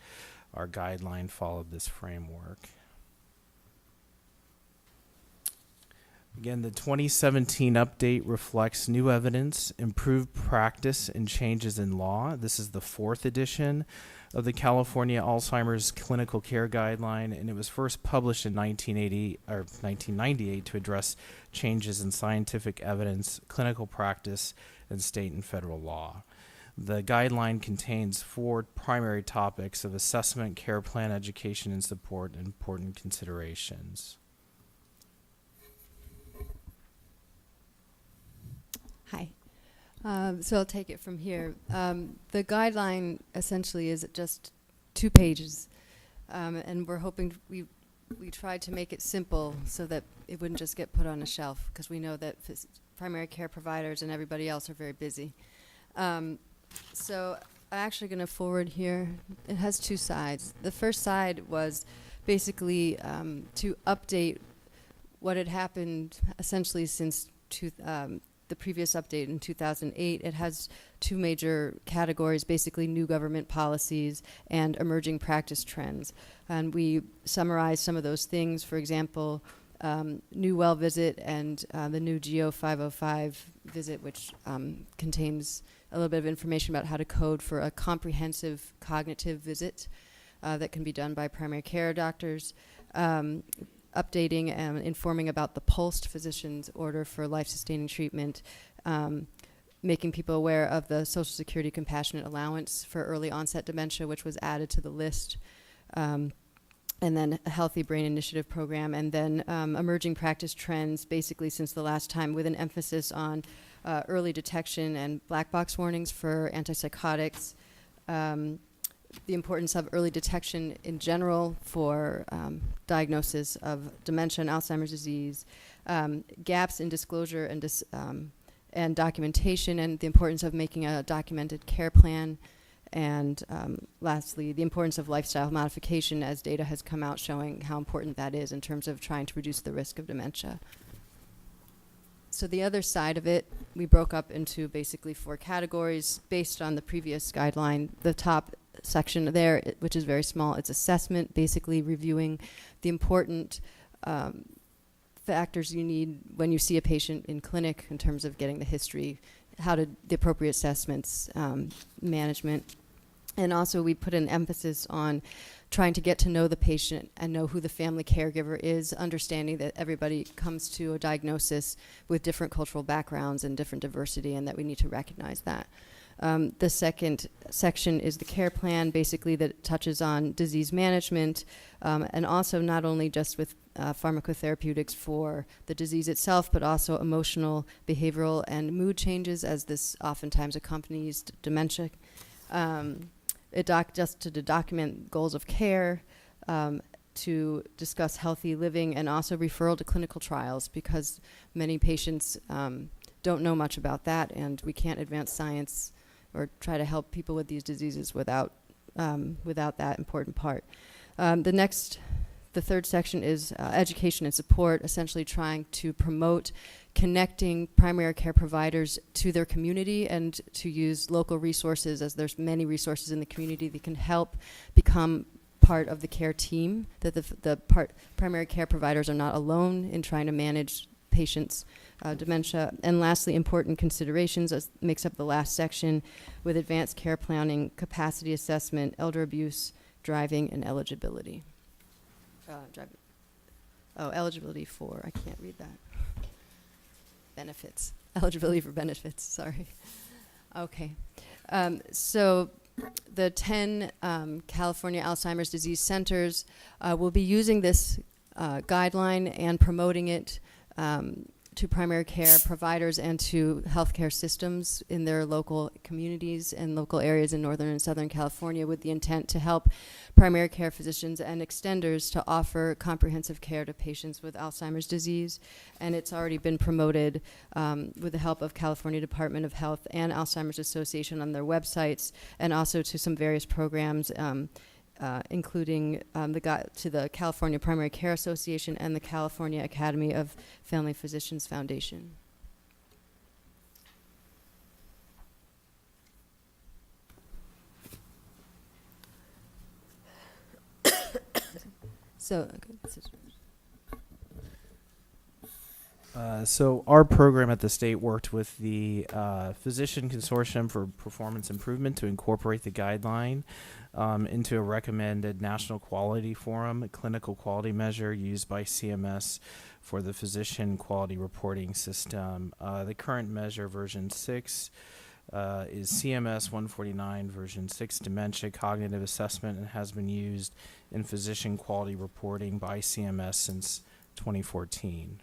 Our guideline followed this framework. Again, the 2017 update reflects new evidence, improved practice, and changes in law. This is the 4th edition of the California Alzheimer's Clinical Care Guideline, and it was first published in 1998 to address changes in scientific evidence, clinical practice, and state and federal law. The guideline contains 4 primary topics of assessment, care plan, education, and support, and important considerations. Hi. So I'll take it from here. The guideline essentially is just 2 pages, and we're hoping we tried to make it simple so that it wouldn't just get put on a shelf, because we know that primary care providers and everybody else are very busy. So I'm actually going to forward here. It has 2 sides. The first side was basically to update what had happened essentially since the previous update in 2008. It has 2 major categories, basically new government policies and emerging practice trends. And we summarized some of those things, for example, new well visit and the new GEO 505 visit, which contains a little bit of information about how to code for a comprehensive cognitive visit that can be done by primary care doctors. Updating and informing about the PULSed physician's order for life-sustaining treatment, making people aware of the Social Security Compassionate Allowance for early onset dementia, which was added to the list, and then a Healthy Brain Initiative program, and then emerging practice trends, basically since the last time, with an emphasis on early detection and black box warnings for antipsychotics, the importance of early detection in general for diagnosis of dementia and Alzheimer's disease, gaps in disclosure and documentation, and the importance of making a documented care plan, and lastly, the importance of lifestyle modification, as data has come out showing how important that is in terms of trying to reduce the risk of dementia. So the other side of it, we broke up into basically 4 categories based on the previous guideline. The top section there, which is very small, it's assessment, basically reviewing the important factors you need when you see a patient in clinic in terms of getting the history, the appropriate assessments, management. And also we put an emphasis on trying to get to know the patient and know who the family caregiver is, understanding that everybody comes to a diagnosis with different cultural backgrounds and different diversity, and that we need to recognize that. The second section is the care plan, basically that touches on disease management, and also not only just with pharmacotherapeutics for the disease itself, but also emotional, behavioral, and mood changes, as this oftentimes accompanies dementia. Just to document goals of care, to discuss healthy living and also referral to clinical trials, because many patients don't know much about that, and we can't advance science or try to help people with these diseases without that important part. The third section is education and support, essentially trying to promote connecting primary care providers to their community and to use local resources, as there's many resources in the community that can help become part of the care team, that primary care providers are not alone in trying to manage patients' dementia. And lastly, important considerations makes up the last section, with advanced care planning, capacity assessment, elder abuse, driving, and eligibility. Eligibility for, I can't read that. Benefits. Eligibility for benefits, sorry. Okay. So the 10 California Alzheimer's disease centers will be using this guideline and promoting it to primary care providers and to healthcare systems in their local communities and local areas in Northern and Southern California, with the intent to help primary care physicians and extenders to offer comprehensive care to patients with Alzheimer's disease. And it's already been promoted with the help of California Department of Health and Alzheimer's Association on their websites, and also to some various programs, including to the California Primary Care Association and the California Academy of Family Physicians Foundation. So our program at the state worked with the Physician Consortium for Performance Improvement to incorporate the guideline into a recommended national quality forum, a clinical quality measure used by CMS for the physician quality reporting system. The current measure, version 6, is CMS 149 version 6 dementia cognitive assessment, and has been used in physician quality reporting by CMS since 2014.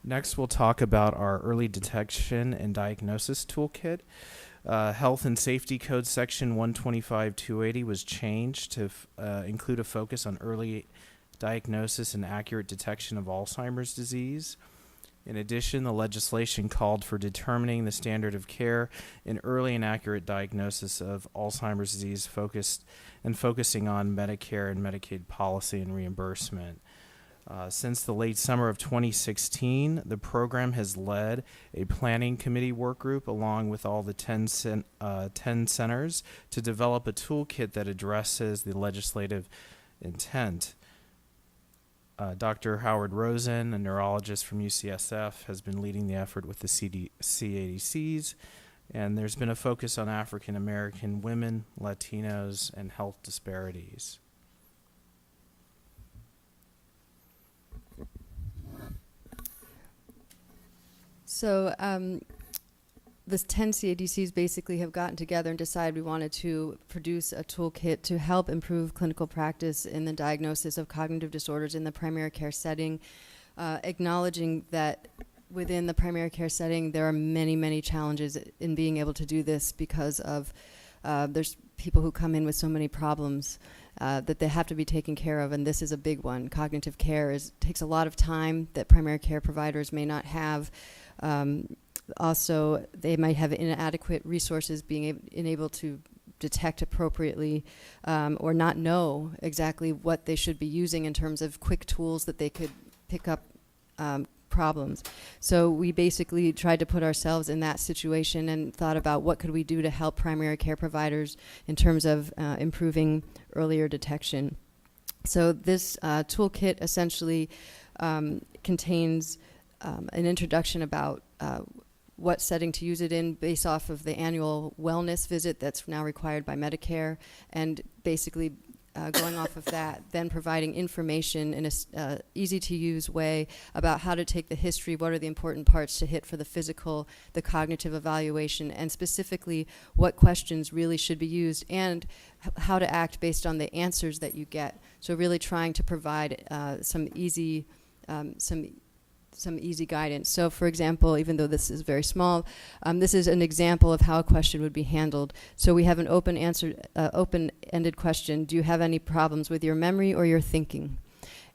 Next, we'll talk about our early detection and diagnosis toolkit. Health and Safety Code Section 125-280 was changed to include a focus on early diagnosis and accurate detection of Alzheimer's disease. In addition, the legislation called for determining the standard of care in early and accurate diagnosis of Alzheimer's disease, focusing on Medicare and Medicaid policy and reimbursement. Since the late summer of 2016, the program has led a planning committee work group along with all the 10 centers to develop a toolkit that addresses the legislative intent. Dr. Howard Rosen, a neurologist from UCSF, has been leading the effort with the CADCs, and there's been a focus on African American women, Latinos, and health disparities. So the 10 CADCs basically have gotten together and decided we wanted to produce a toolkit to help improve clinical practice in the diagnosis of cognitive disorders in the primary care setting, acknowledging that within the primary care setting there are many, many challenges in being able to do this because of there's people who come in with so many problems that they have to be taken care of, and this is a big one. Cognitive care takes a lot of time that primary care providers may not have. Also, they might have inadequate resources being able to detect appropriately, or not know exactly what they should be using in terms of quick tools that they could pick up problems. So we basically tried to put ourselves in that situation and thought about what could we do to help primary care providers in terms of improving earlier detection. So this toolkit essentially contains an introduction about what setting to use it in based off of the annual wellness visit that's now required by Medicare, and basically going off of that, then providing information in a easy-to-use way about how to take the history, what are the important parts to hit for the physical, the cognitive evaluation, and specifically what questions really should be used, and how to act based on the answers that you get. So really trying to provide some some easy guidance. So, for example, even though this is very small, this is an example of how a question would be handled. So we have an open-ended question. Do you have any problems with your memory or your thinking?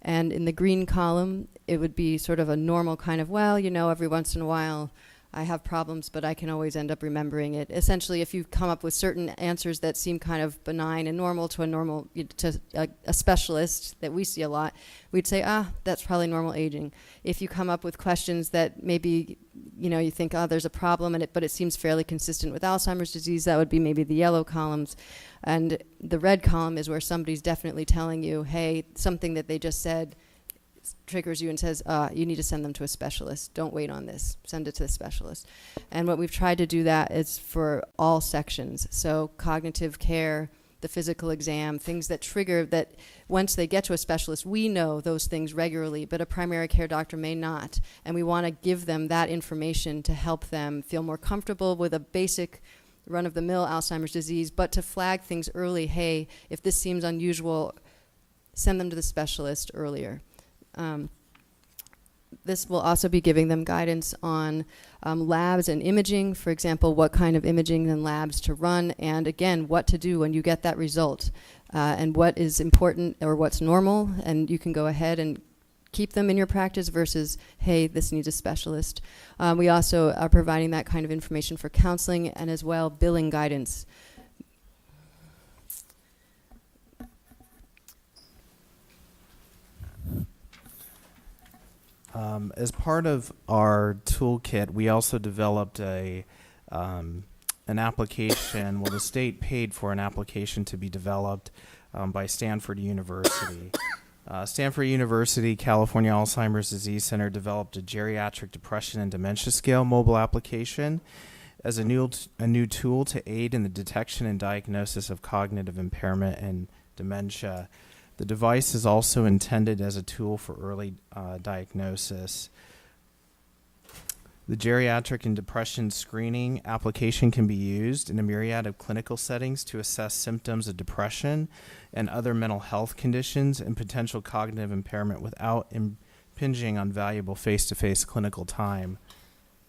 And in the green column, it would be sort of a normal kind of, well, you know, every once in a while I have problems, but I can always end up remembering it. Essentially, if you come up with certain answers that seem kind of benign and normal to a specialist that we see a lot, we'd say, that's probably normal aging. If you come up with questions that maybe, you know, you think, there's a problem but it seems fairly consistent with Alzheimer's disease, that would be maybe the yellow columns. And the red column is where somebody's definitely telling you, hey, something that they just said triggers you and says, you need to send them to a specialist. Don't wait on this. Send it to the specialist. And what we've tried to do that is for all sections. So cognitive care, the physical exam, things that trigger that once they get to a specialist, we know those things regularly, but a primary care doctor may not. And we want to give them that information to help them feel more comfortable with a basic run-of-the-mill Alzheimer's disease, but to flag things early. Hey, if this seems unusual, send them to the specialist earlier. This will also be giving them guidance on labs and imaging, for example, what kind of imaging and labs to run, and again, what to do when you get that result, and what is important or what's normal, and you can go ahead and keep them in your practice versus, hey, this needs a specialist. We also are providing that kind of information for counseling and as well billing guidance. As part of our toolkit, we also developed an application. Well, the state paid for an application to be developed by Stanford University. Stanford University California Alzheimer's Disease Center developed a geriatric depression and dementia scale mobile application as a new tool to aid in the detection and diagnosis of cognitive impairment and dementia. The device is also intended as a tool for early diagnosis. The geriatric and depression screening application can be used in a myriad of clinical settings to assess symptoms of depression and other mental health conditions and potential cognitive impairment without impinging on valuable face-to-face clinical time.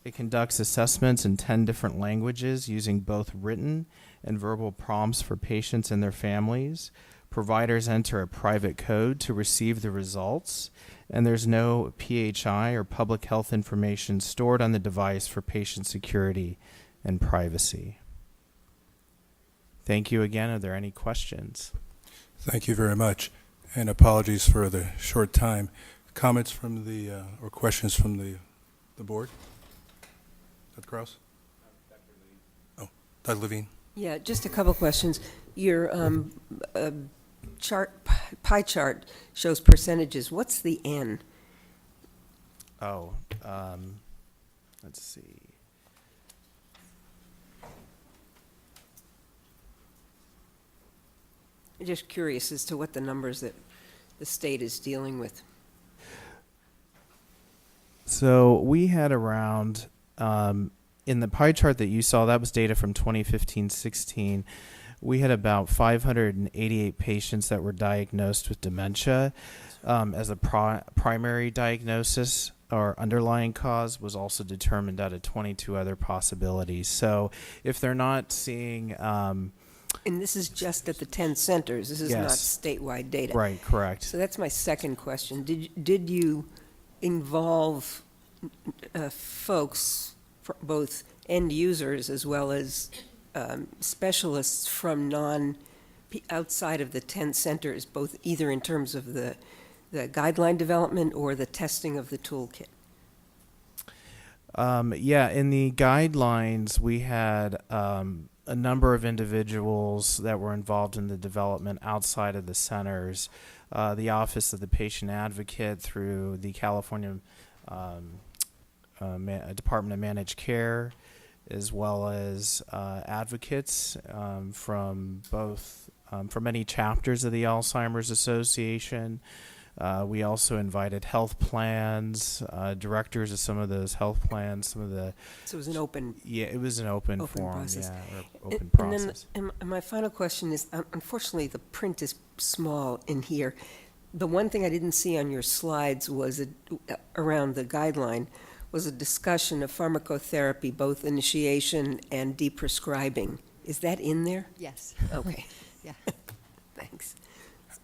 It conducts assessments in 10 different languages using both written and verbal prompts for patients and their families. Providers enter a private code to receive the results, and there's no PHI or public health information stored on the device for patient security and privacy. Thank you again. Are there any questions? Thank you very much, and apologies for the short time. Comments from the, or questions from the board? Dr. Krause? Oh, Dr. Levine? Yeah, just a couple questions. Your pie chart shows percentages. What's the N? Oh, let's see. I'm just curious as to what the numbers that the state is dealing with. So we had around, in the pie chart that you saw, that was data from 2015-16. We had about 588 patients that were diagnosed with dementia as a primary diagnosis. Or underlying cause was also determined out of 22 other possibilities. So if they're not seeing... and this is just at the 10 centers. This is not statewide data. Right, correct. So that's my second question. Did you involve folks, both end users as well as specialists from outside of the 10 centers, both either in terms of the guideline development or the testing of the toolkit? Yeah, in the guidelines, we had a number of individuals that were involved in the development outside of the centers. The Office of the Patient Advocate through the California Department of Managed Care, as well as advocates from both from many chapters of the Alzheimer's Association. We also invited health plans, directors of some of those health plans, some of the... So it was an open... Yeah, it was an open forum, process. yeah, or open process. And my final question is, unfortunately, the print is small in here. The one thing I didn't see on your slides was around the guideline was a discussion of pharmacotherapy, both initiation and deprescribing. Is that in there? Yes. Okay. Yeah. Thanks.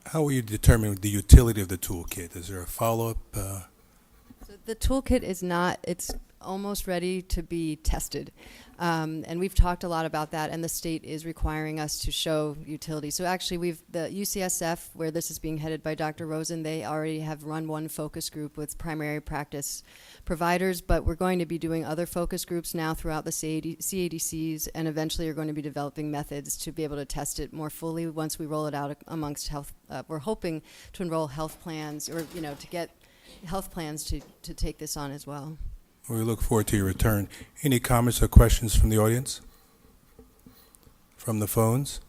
How will you determine the utility of the toolkit? Is there a follow-up? So the toolkit is not, it's almost ready to be tested. And we've talked a lot about that, and the state is requiring us to show utility. So actually, the UCSF, where this is being headed by Dr. Rosen, they already have run one focus group with primary practice providers, but we're going to be doing other focus groups now throughout the CADCs, and eventually are going to be developing methods to be able to test it more fully once we roll it out amongst health. We're hoping to enroll health plans, or, to get health plans to take this on as well. We look forward to your return. Any comments or questions from the audience? From the phones?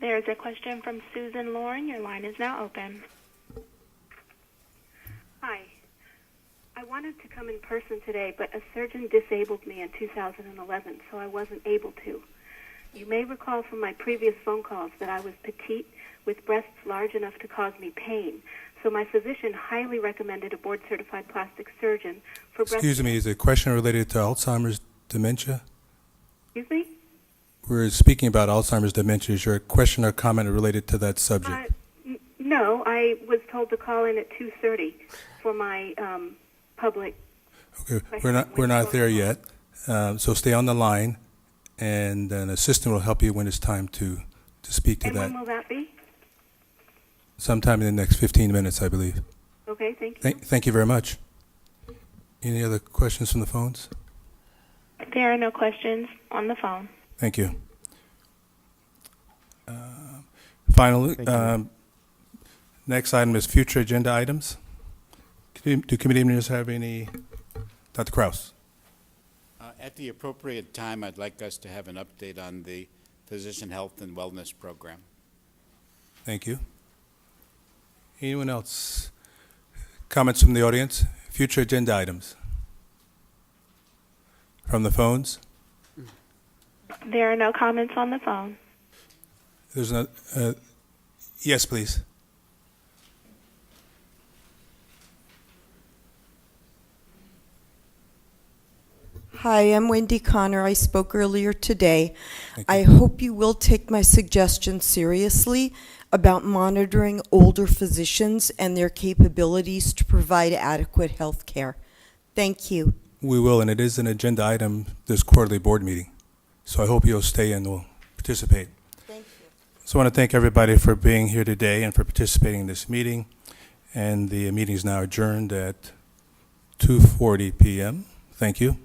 There's a question from Susan Lauren. Your line is now open. Hi. I wanted to come in person today, but a surgeon disabled me in 2011, so I wasn't able to. You may recall from my previous phone calls that I was petite with breasts large enough to cause me pain. So my physician highly recommended a board-certified plastic surgeon for breast. Excuse me, is the question related to Alzheimer's dementia? Excuse me? We're speaking about Alzheimer's dementia. Is your question or comment related to that subject? No, I was told to call in at 2:30 for my public. Okay, we're not there yet. So stay on the line, and an assistant will help you when it's time to speak to And that. when will that be? Sometime in the next 15 minutes, I believe. Okay, thank you. Thank you very much. Any other questions from the phones? There are no questions on the phone. Thank you. Finally, next item is future agenda items. Do committee members have any? Dr. Kraus. At the appropriate time, I'd like us to have an update on the Physician Health and Wellness Program. Thank you. Anyone else? Comments from the audience? Future agenda items? From the phones? There are no comments on the phone. There's no. Yes, please. Hi, I'm Wendy Conner. I spoke earlier today. I hope you will take my suggestion seriously about monitoring older physicians and their capabilities to provide adequate health care. Thank you. We will, and it is an agenda item this quarterly board meeting. So I hope you'll stay and will participate. Thank you. So I want to thank everybody for being here today and for participating in this meeting. And the meeting is now adjourned at 2:40 p.m. Thank you.